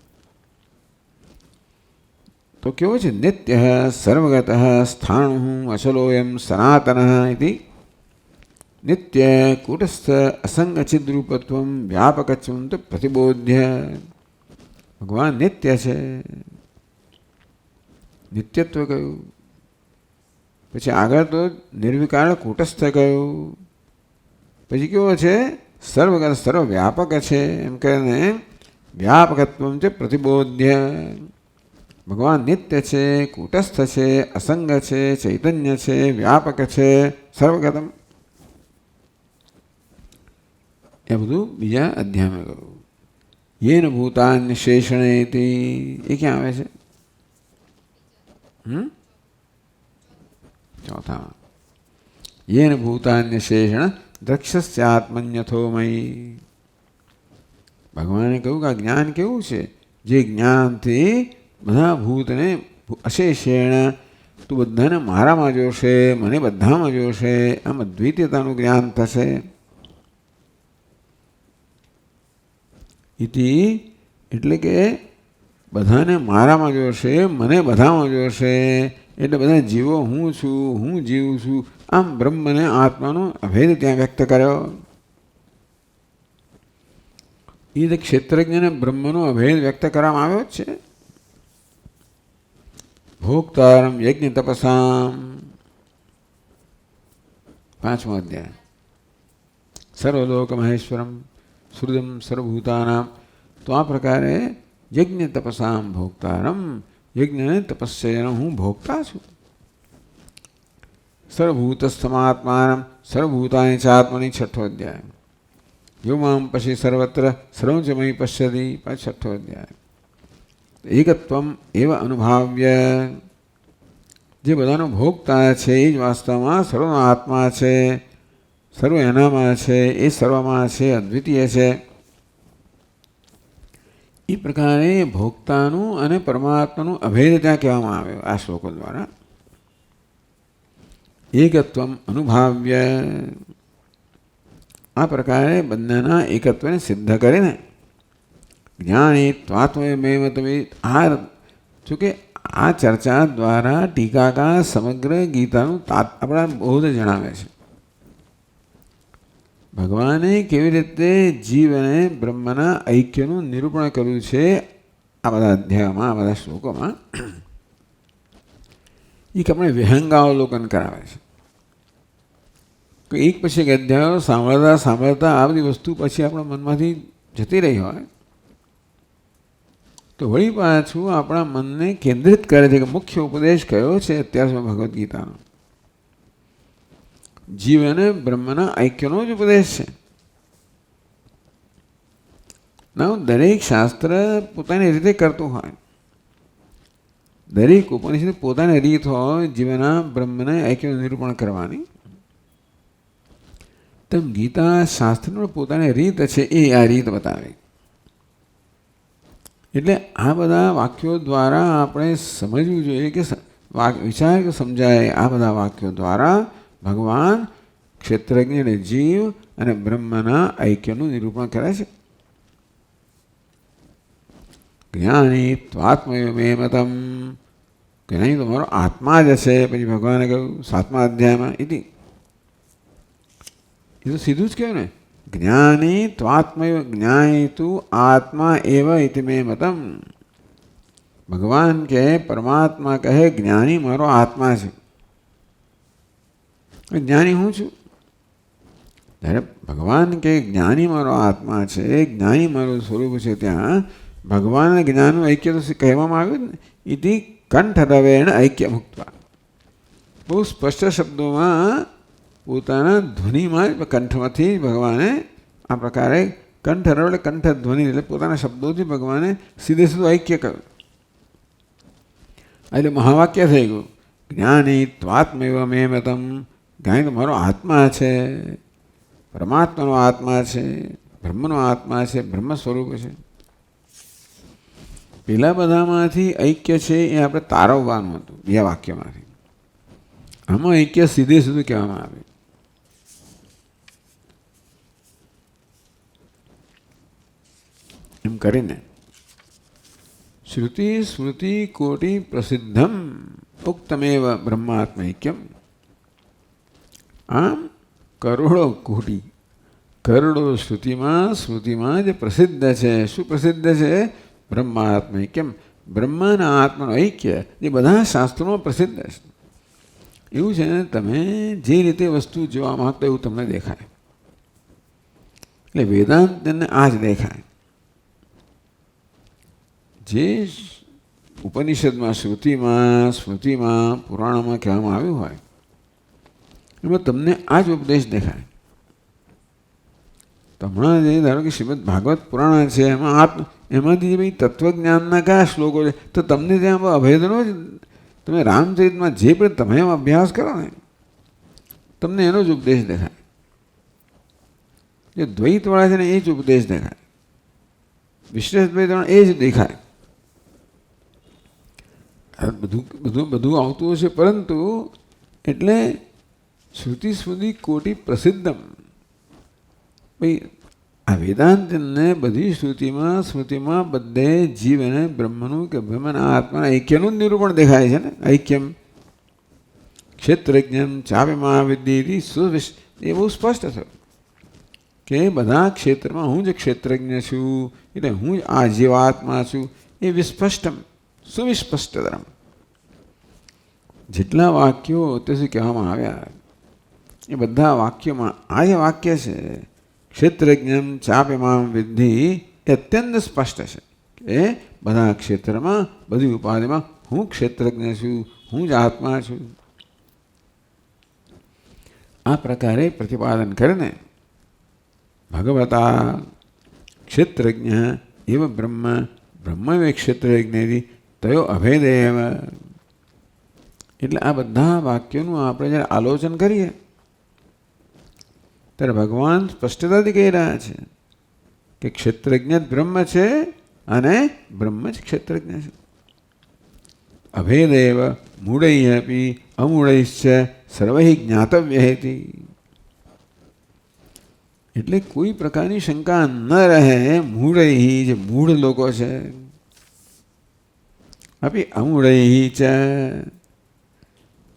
તો કેવો છે? નિત્ય સર્વગત સ્થાણુ અચલોયમ સનાતન ઇતિ નિત્ય કૂટસ્થ અસંગચિદ્રૂપત્વમ વ્યાપકત્વમ તો પ્રતિબોધ્ય. ભગવાન નિત્ય છે, નિત્યત્વ કહ્યું. પછી આગળ તો નિર્વિકાર કૂટસ્થ કહ્યું. પછી કેવો છે? સર્વગત સર્વવ્યાપક છે એમ કહીને વ્યાપકત્વમ છે પ્રતિબોધ્ય. ભગવાન નિત્ય છે, કૂટસ્થ છે, અસંગ છે, ચૈતન્ય છે, વ્યાપક છે, સર્વગતમ. એ બધું બીજા અધ્યાયમાં કહ્યું. યેન ભૂતાન્ય શેષણેતી એ ક્યાં આવે છે? ચોથામાં યેન ભૂતાન્ય શેષણ દ્રક્ષસ્યાત્મન્યથોમય. ભગવાને કહ્યું કે આ જ્ઞાન કેવું છે? જે જ્ઞાનથી બધા ભૂતને અશેષેણ તું બધાને મારામાં જોશે, મને બધામાં જોશે, આમ અદ્વિતીયતાનું જ્ઞાન થશે. ઇતિ એટલે કે બધાને મારામાં જોશે, મને બધામાં જોશે. એટલે બધા જીવો હું છું, હું જીવ છું. આમ બ્રહ્મને આત્માનો અભેદ ત્યાં વ્યક્ત કર્યો. એ રીતે ક્ષેત્રજ્ઞને બ્રહ્મનો અભેદ વ્યક્ત કરવામાં આવ્યો જ છે. ભોક્તારમ યજ્ઞ તપસામ 5મો અધ્યાય સર્વલોક મહેશ્વરમ શ્રુદમ સર્વભૂતાનામ. તો આ પ્રકારે યજ્ઞ તપસામ ભોક્તારમ યજ્ઞ તપસ્યાનો હું ભોગતા છું. સર્વભૂતસ્થમાત્માનમ સર્વભૂતાની ચાત્મની 6ઠ્ઠો અધ્યાય. વ્યોમામ પછી સર્વત્ર સર્વચમય પશ્યતિ 6ઠ્ઠો અધ્યાય. એકત્વમ એવ અનુભાવ્ય, જે બધાનો ભોગતા છે એ જ વાસ્તવમાં સર્વનો આત્મા છે, સર્વ એનામાં છે, એ સર્વમાં છે, અદ્વિતીય છે. એ પ્રકારે ભોગતાનું અને પરમાત્માનું અભેદ ત્યાં કહેવામાં આવ્યું આ શ્લોકો દ્વારા. એકત્વમ અનુભાવ્ય, આ પ્રકારે બંનેના એકત્વને સિદ્ધ કરીને જ્ઞાની ત્વાત્મયમેવ તમે આ જોકે આ ચર્ચા દ્વારા ટીકાકાર સમગ્ર ગીતાનું આપણા બૌદ્ધ જણાવે છે. ભગવાને કેવી રીતે જીવ અને બ્રહ્મના ઐક્યનું નિરૂપણ કર્યું છે આ બધા અધ્યાયોમાં, આ બધા શ્લોકોમાં, એ આપણે વિહંગાવલોકન કરાવે છે. કે એક પછી એક અધ્યાયો સાંભળતા સાંભળતા આ બધી વસ્તુ પછી આપણા મનમાંથી જતી રહી હોય તો વળી પાછું આપણા મનને કેન્દ્રિત કરે છે કે મુખ્ય ઉપદેશ કયો છે અત્યાર સુધી ભગવદ્ ગીતાનો. જીવ અને બ્રહ્મના ઐક્યનો જ ઉપદેશ છે. ના દરેક શાસ્ત્ર પોતાની રીતે કરતું હોય, દરેક ઉપનિષદ પોતાની રીત હોય જીવના બ્રહ્મને ઐક્યનું નિરૂપણ કરવાની. તેમ ગીતા શાસ્ત્રનો પોતાની રીત છે, એ આ રીત બતાવે. એટલે આ બધા વાક્યો દ્વારા આપણે સમજવું જોઈએ કે વિચાર સમજાય. આ બધા વાક્યો દ્વારા ભગવાન ક્ષેત્રજ્ઞ અને જીવ અને બ્રહ્મના ઐક્યનું નિરૂપણ કરે છે. જ્ઞાની ત્વાત્મયમેવતમ, જ્ઞાની તો મારો આત્મા જ હશે. પછી ભગવાને કહ્યું 7મા અધ્યાયમાં, એ તો સીધું જ કહ્યું ને, જ્ઞાની ત્વાત્મૈવ જ્ઞાની તું આત્મા એવ ઇતિ મે મતમ. ભગવાન કહે, પરમાત્મા કહે જ્ઞાની મારો આત્મા છે. જ્ઞાની હું છું. જ્યારે ભગવાન કહે જ્ઞાની મારો આત્મા છે, જ્ઞાની મારું સ્વરૂપ છે, ત્યાં ભગવાન જ્ઞાનનું ઐક્ય તો કહેવામાં આવ્યું ને, ઇતિ કંઠરવેણ ઐક્ય મુક્તવા. બહુ સ્પષ્ટ શબ્દોમાં પોતાના ધ્વનિમાં જ કંઠમાંથી ભગવાને આ પ્રકારે કંઠરવ એટલે કંઠ ધ્વનિ એટલે પોતાના શબ્દોથી ભગવાને સીધે સીધું ઐક્ય કર્યું. એટલે મહાવાક્ય થઈ ગયું, જ્ઞાની ત્વાત્મૈવ મે મતમ. જ્ઞાની તો મારો આત્મા છે, પરમાત્માનો આત્મા છે, બ્રહ્મનો આત્મા છે, બ્રહ્મ સ્વરૂપ છે. પેલા બધામાંથી ઐક્ય છે એ આપણે તારવવાનું હતું બે વાક્યમાંથી. આમાં ઐક્ય સીધે સીધું કહેવામાં આવે. એમ કરીને શ્રુતિ સ્મૃતિ કોટિ પ્રસિદ્ધમ ઉક્તમેવ બ્રહ્માત્મૈક્યમ. આમ કરોડો સ્મૃતિમાં જે પ્રસિદ્ધ છે, શું પ્રસિદ્ધ છે? બ્રહ્માત્મૈક્યમ, બ્રહ્મના આત્માનો ઐક્ય જે બધા શાસ્ત્રોમાં પ્રસિદ્ધ છે. એવું છે ને, તમે જે રીતે વસ્તુ જોવા માંગતો એવું તમને દેખાય. એટલે વેદાંત તેને આ જ દેખાય. જે ઉપનિષદમાં શ્રુતિમાં સ્મૃતિમાં પુરાણોમાં કહેવામાં આવ્યું હોય એમાં તમને આ જ ઉપદેશ દેખાય. હમણાં જે ધારો કે શ્રીમદ ભાગવત પુરાણ છે, એમાંથી ભાઈ તત્વજ્ઞાનના કયા શ્લોકો છે, તો તમને ત્યાં અભેદનો જ, તમે રામચરિતમાં જે પણ તમે અભ્યાસ કરો ને તમને એનો જ ઉપદેશ દેખાય. જે દ્વૈતવાળા છે ને એ જ ઉપદેશ દેખાય, વિશ્લેષભાઈ એ જ દેખાય. બધું આવતું હશે, પરંતુ એટલે શ્રુતિ સ્મૃતિ કોટિ પ્રસિદ્ધમ. ભાઈ આ વેદાંતને બધી શ્રુતિમાં સ્મૃતિમાં બધે જીવ અને બ્રહ્મનું કે બ્રહ્મના આત્માના ઐક્યનું જ નિરૂપણ દેખાય છે ને. ઐક્યમ ક્ષેત્રજ્ઞમ ચાવ્યમાં વિદ્યિ સુવિશ, એ બહુ સ્પષ્ટ થયું કે બધા ક્ષેત્રમાં હું જ ક્ષેત્રજ્ઞ છું, એટલે હું જ આ જીવાત્મા છું. એ વિસ્પષ્ટમ સુવિસ્પષ્ટતરમ. જેટલા વાક્યો અત્યાર કહેવામાં આવ્યા એ બધા વાક્યોમાં આ જે વાક્ય છે ક્ષેત્રજ્ઞમ ચાપ્યમામ વિદ્ધિ, એ અત્યંત સ્પષ્ટ છે કે બધા ક્ષેત્રમાં બધી ઉપાધિમાં હું ક્ષેત્રજ્ઞ છું, હું જ આત્મા છું. આ પ્રકારે પ્રતિપાદન કરીને ભગવતા ક્ષેત્રજ્ઞ એવ બ્રહ્મ બ્રહ્મ એ ક્ષેત્રજ્ઞેથી તયો અભેદેવ. એટલે આ બધા વાક્યોનું આપણે જ્યારે આલોચન કરીએ ત્યારે ભગવાન સ્પષ્ટતાથી કહી રહ્યા છે કે ક્ષેત્રજ્ઞ જ બ્રહ્મ છે અને બ્રહ્મ જ ક્ષેત્રજ્ઞ છે. અભેદેવ મૂઢૈ અપી અમૂઢૈશ્ચ સર્વૈ જ્ઞાતવ્ય. એટલે કોઈ પ્રકારની શંકા ન રહે. મૂઢૈ જે મૂઢ લોકો છે, અપી અમૂઢૈ ચ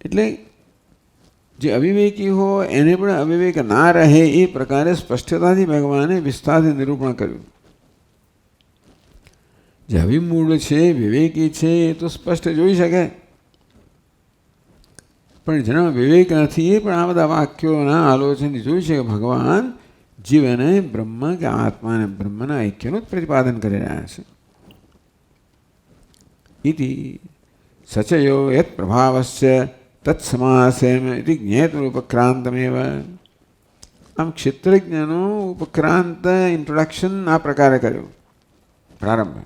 એટલે જે અવિવેકી હોય એને પણ અવિવેક ના રહે એ પ્રકારે સ્પષ્ટતાથી ભગવાને વિસ્તારથી નિરૂપણ કર્યું. જે અવિમૂઢ છે, વિવેકી છે એ તો સ્પષ્ટ જોઈ શકે, પણ જેના વિવેક નથી એ પણ આ બધા વાક્યોના આલોચનથી જોઈ શકે ભગવાન જીવને બ્રહ્મ કે આત્માને બ્રહ્મના ઐક્યનું જ પ્રતિપાદન કરી રહ્યા છે. ઇતિ સચયો યત પ્રભાવસ્ય તત્સમાસેન ઇતિ જ્ઞેતુર ઉપક્રાંતમેવ. આમ ક્ષેત્રજ્ઞનું ઉપક્રાંત ઇન્ટ્રોડક્શન આ પ્રકારે કર્યું પ્રારંભ.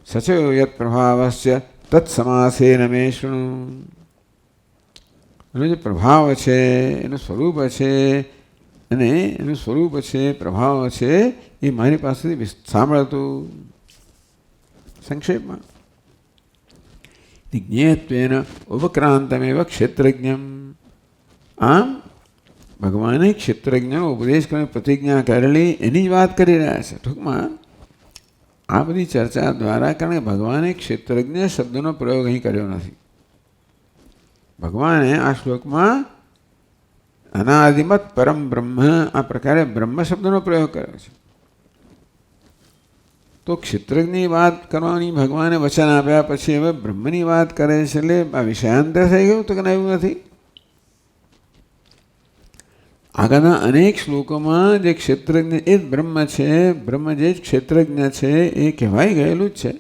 સચયો યત પ્રભાવસ્ય તત્સમાસેન મે શૃણુ. એનો જે પ્રભાવ છે, એનું સ્વરૂપ છે અને એનું સ્વરૂપ છે, પ્રભાવ છે એ મારી પાસેથી સાંભળતું. સંક્ષેપમાં જ્ઞેત્વેન ઉપક્રાંતમેવ ક્ષેત્રજ્ઞમ. આમ ભગવાને ક્ષેત્રજ્ઞનો ઉપદેશ કરીને પ્રતિજ્ઞા કરેલી એની જ વાત કરી રહ્યા છે. ટૂંકમાં આ બધી ચર્ચા દ્વારા, કારણ કે ભગવાને ક્ષેત્રજ્ઞ શબ્દનો પ્રયોગ અહીં કર્યો નથી. ભગવાને આ શ્લોકમાં અનાદિમત પરમ બ્રહ્મ આ પ્રકારે બ્રહ્મ શબ્દનો પ્રયોગ કર્યો છે. તો ક્ષેત્રજ્ઞની વાત કરવાની ભગવાને વચન આપ્યા પછી હવે બ્રહ્મની વાત કરે છે, એટલે આ વિષયાંતર થઈ ગયું. તો કે એવું નથી. આગળના અનેક શ્લોકોમાં જે ક્ષેત્રજ્ઞ એ જ બ્રહ્મ છે, બ્રહ્મ જે જ ક્ષેત્રજ્ઞ છે એ કહેવાઈ ગયેલું જ છે.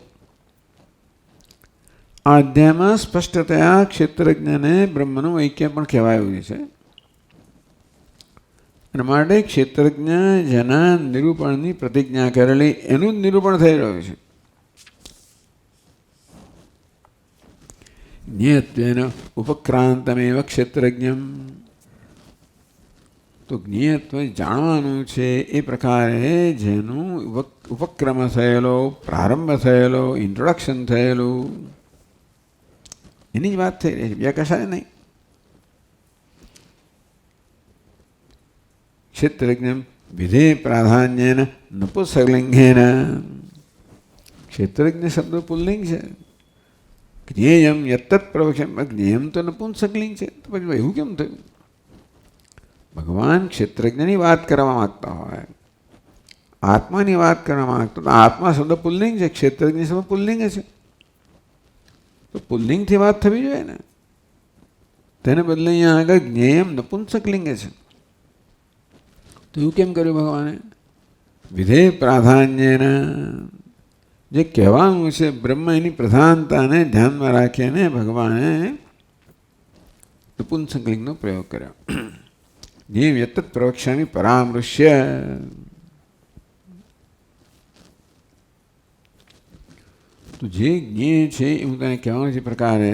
આ અધ્યાયમાં સ્પષ્ટતયા ક્ષેત્રજ્ઞને બ્રહ્મનું ઐક્ય પણ કહેવાયું છે. અને માટે ક્ષેત્રજ્ઞ જેના નિરૂપણની પ્રતિજ્ઞા કરેલી એનું જ નિરૂપણ થઈ રહ્યું છે. જ્ઞેયત્વેન ઉપક્રાંતમેવ ક્ષેત્રજ્ઞમ. તો જ્ઞેયત્વ જાણવાનું છે એ પ્રકારે જેનું ઉપક્રમ થયેલો, પ્રારંભ થયેલો, ઇન્ટ્રોડક્શન થયેલું એની જ વાત થઈ રહી છે, બીજા કશાય નહીં. ક્ષેત્રજ્ઞમ વિધેય પ્રાધાન્યેન નપુંસકલિંગેન. ક્ષેત્રજ્ઞ શબ્દ પુલ્લિંગ છે. જ્ઞેયમ યત્તત પ્રવક્ષ્યમ. જ્ઞેયમ તો નપુંસકલિંગ છે, તો પછી એવું કેમ થયું? ભગવાન ક્ષેત્રજ્ઞની વાત કરવા માગતા હોય, આત્માની વાત કરવા માગતા, તો આત્મા શબ્દ પુલ્લિંગ છે, ક્ષેત્રજ્ઞ શબ્દ પુલ્લિંગ છે. તો પુલ્લિંગથી વાત થવી જોઈએ ને. તેને બદલે અહીંયા આગળ જ્ઞેયમ નપુંસકલિંગ છે. તો એવું કેમ કર્યું ભગવાને? વિધેય પ્રાધાન્યના, જે કહેવાનું છે બ્રહ્મ એની પ્રધાનતાને ધ્યાનમાં રાખીને ભગવાને નપુંસકલિંગનો પ્રયોગ કર્યો. જે વ્યતત પ્રવક્ષ્યામી પરામૃશ્ય. તો જે જ્ઞેય છે એ હું તને કહેવાનું છે પ્રકારે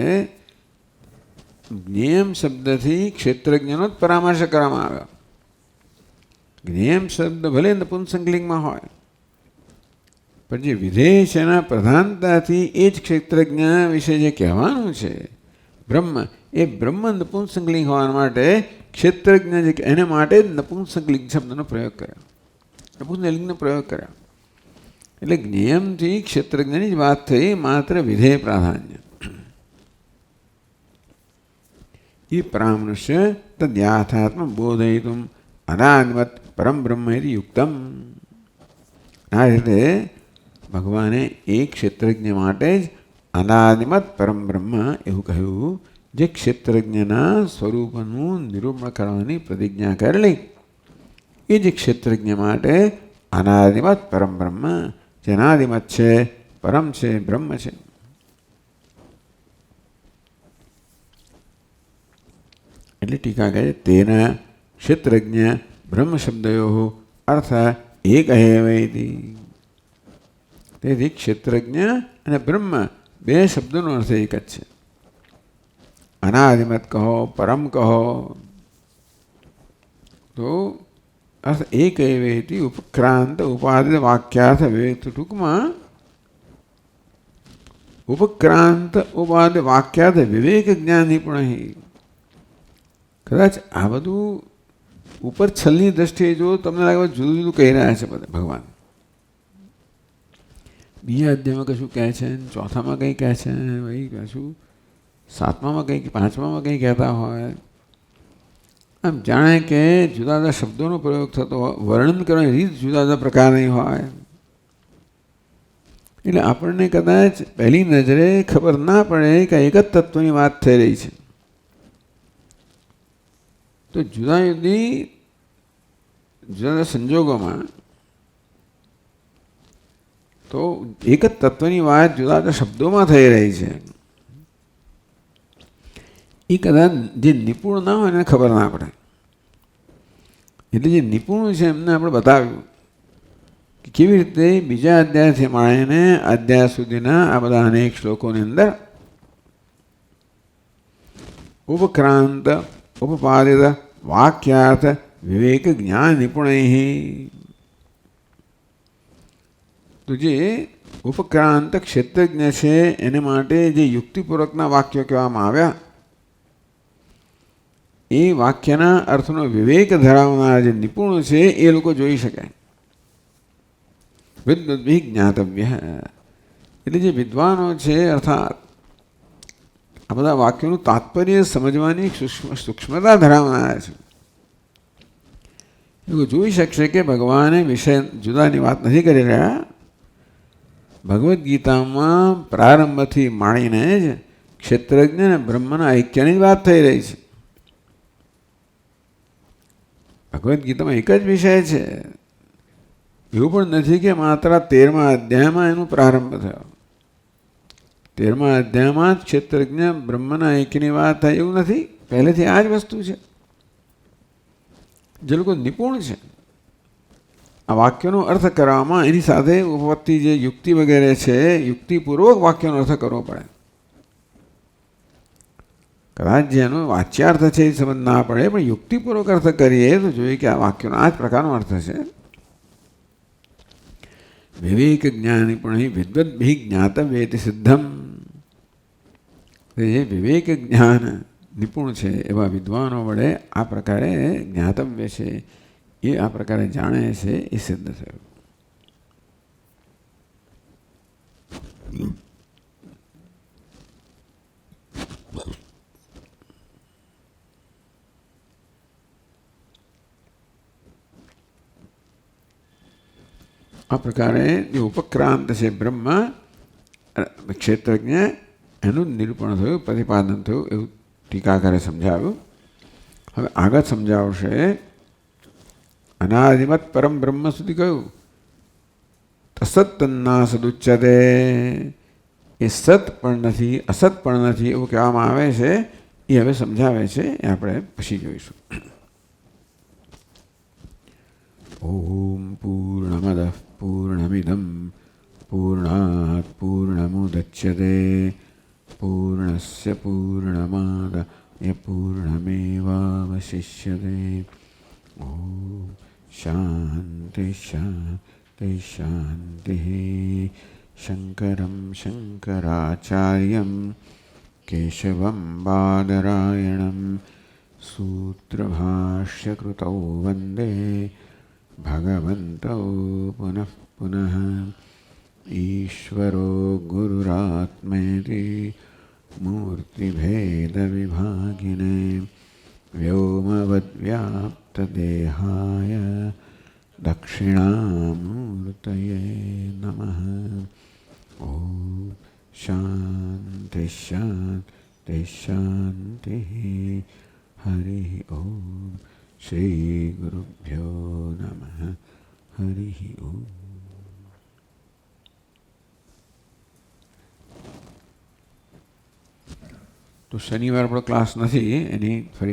જ્ઞેયમ શબ્દથી ક્ષેત્રજ્ઞનો જ પરામર્શ કરવામાં આવ્યો. જ્ઞેયમ શબ્દ ભલે નપુંસકલિંગમાં હોય, પણ જે વિધેય છે એના પ્રધાનતાથી એ જ ક્ષેત્રજ્ઞ વિશે જે કહેવાનું છે બ્રહ્મ, એ બ્રહ્મ નપુંસકલિંગ હોવા માટે ક્ષેત્રજ્ઞ જે એને માટે જ નપુંસકલિંગ શબ્દનો પ્રયોગ કર્યો, નપુંસકલિંગનો પ્રયોગ કર્યો. એટલે જ્ઞેયમથી ક્ષેત્રજ્ઞની જ વાત થઈ, માત્ર વિધેય પ્રાધાન્ય. એ પરામૃશ્ય તદ્યાથાત્મ બોધયિતુમ અનાદિમત પરમ બ્રહ્મ યુક્તમ. આ રીતે ભગવાને એ ક્ષેત્રજ્ઞ માટે જ અનાદિમત પરમ બ્રહ્મ એવું કહ્યું, જે ક્ષેત્રજ્ઞના સ્વરૂપનું નિરૂપણ કરવાની પ્રતિજ્ઞા કરેલી. એ જ ક્ષેત્રજ્ઞ માટે અનાદિમત પરમ બ્રહ્મ, જે અનાદિમત છે, પરમ છે, બ્રહ્મ છે. એટલે ટીકા કહે તેન ક્ષેત્રજ્ઞ બ્રહ્મ શબ્દયો અર્થ એક એવ ઇતિ. તેથી ક્ષેત્રજ્ઞ અને બ્રહ્મ બે શબ્દોનો અર્થ એક જ છે. અનાદિમત કહો, પરમ કહો, તો અર્થ એક એવ ઇતિ. ઉપક્રાંત ઉપાધિ વાક્યાર્થ વિવેક. ટૂંકમાં ઉપક્રાંત ઉપાધિ વાક્યાર્થ વિવેક જ્ઞાન નિપુણ. કદાચ આ બધું ઉપર છલની દ્રષ્ટિએ જો તમને લાગે જુદું જુદું કહી રહ્યા છે બધા ભગવાન. બીજા અધ્યાયમાં કશું કહે છે, ચોથામાં કંઈ કહે છે, વહી કશું સાતમામાં કંઈક, પાંચમામાં કંઈ કહેતા હોય. આમ જાણે કે જુદા જુદા શબ્દોનો પ્રયોગ થતો હોય, વર્ણન કરવાની રીત જુદા જુદા પ્રકારની હોય. એટલે આપણને કદાચ પહેલી નજરે ખબર ના પડે કે એક જ તત્વની વાત થઈ રહી છે. તો જુદા જુદા સંજોગોમાં તો એક જ તત્વની વાત જુદા જુદા શબ્દોમાં થઈ રહી છે. એ કદાચ જે નિપુણ ના હોય એને ખબર ના પડે. એટલે જે નિપુણ છે એમને આપણે બતાવ્યું કે કેવી રીતે બીજા અધ્યાયથી માંડીને અધ્યાય સુધીના આ બધા અનેક શ્લોકોની અંદર ઉપક્રાંત ઉપપાદિત વાક્યાર્થ વિવેક જ્ઞાન નિપુણ. તો જે ઉપક્રાંત ક્ષેત્રજ્ઞ છે એને માટે જે યુક્તિપૂર્વકના વાક્યો કહેવામાં આવ્યા એ વાક્યના અર્થનો વિવેક ધરાવનાર જે નિપુણ છે એ લોકો જોઈ શકે. વિદ્વદ્ભિ જ્ઞાતવ્ય. એટલે જે વિદ્વાનો છે અર્થાત આ બધા વાક્યોનું તાત્પર્ય સમજવાની સૂક્ષ્મતા ધરાવનાર છે. એ જોઈ શકશે કે ભગવાને વિષય જુદાની વાત નથી કરી રહ્યા. ભગવદ્ ગીતામાં પ્રારંભથી માંડીને જ ક્ષેત્રજ્ઞ અને બ્રહ્મના ઐક્યની જ વાત થઈ રહી છે. ભગવદ્ ગીતામાં એક જ વિષય છે. એવું પણ નથી કે માત્ર 13મા અધ્યાયમાં એનો પ્રારંભ થયો. 13મા અધ્યાયમાં જ ક્ષેત્રજ્ઞ બ્રહ્મના ઐક્યની વાત થાય એવું નથી. પહેલેથી આ જ વસ્તુ છે. જે લોકો નિપુણ છે આ વાક્યનો અર્થ કરવામાં, એની સાથે ઉપવત્તી જે યુક્તિ વગેરે છે, યુક્તિપૂર્વક વાક્યનો અર્થ કરવો પડે. કદાચ જેનો વાચ્યાર્થ છે એ સમજ ના પડે, પણ યુક્તિપૂર્વક અર્થ કરીએ તો જોઈએ કે આ વાક્યનો આ જ પ્રકારનો અર્થ છે. વિવેક જ્ઞાની પણ વિદ્વદ્ભિ જ્ઞાતવ્યેતિ સિદ્ધમ. એ વિવેક જ્ઞાન નિપુણ છે એવા વિદ્વાનો વડે આ પ્રકારે જ્ઞાતવ્ય છે, એ આ પ્રકારે જાણે છે, એ સિદ્ધ થયું. આ પ્રકારે જે ઉપક્રાંત છે બ્રહ્મ ક્ષેત્રજ્ઞ એનું નિરૂપણ થયું, પ્રતિપાદન થયું, એવું ટીકાકારે સમજાવ્યું. હવે આગળ સમજાવશે. અનાદિમત પરમ બ્રહ્મ સુધી કહ્યું તસત તન્ના સદુચ્યતે. એ સત પણ નથી, અસત પણ નથી એવું કહેવામાં આવે છે. એ હવે સમજાવે છે, એ આપણે પછી જોઈશું. ઓમ પૂર્ણમદ પૂર્ણમિદમ પૂર્ણાત પૂર્ણમુદચ્યતે પૂર્ણસ્ય પૂર્ણમાદાય પૂર્ણમેવાવશિષ્યતે. ઓમ શાંતિ શાંતિ શાંતિ. શંકરં શંકરાચાર્યં કેશવં બાદરાયણં સૂત્રભાષ્યકૃતૌ વંદે ભગવन्तौ પુનઃ પુનઃ. ઈશ્વરો ગુરુરાત્મેતિ મૂર્તિભેદવિભાગિને વ્યોમવદ્વ્યાપ્તદેહાય દક્ષિણામૂર્તયે નમઃ. ઓમ શાંતિ શાંતિ શાંતિ. હરિ ઓમ. શ્રી ગુરુભ્યો નમઃ. હરિ ઓમ. તો શનિવાર આપણો ક્લાસ નથી, એની ફરી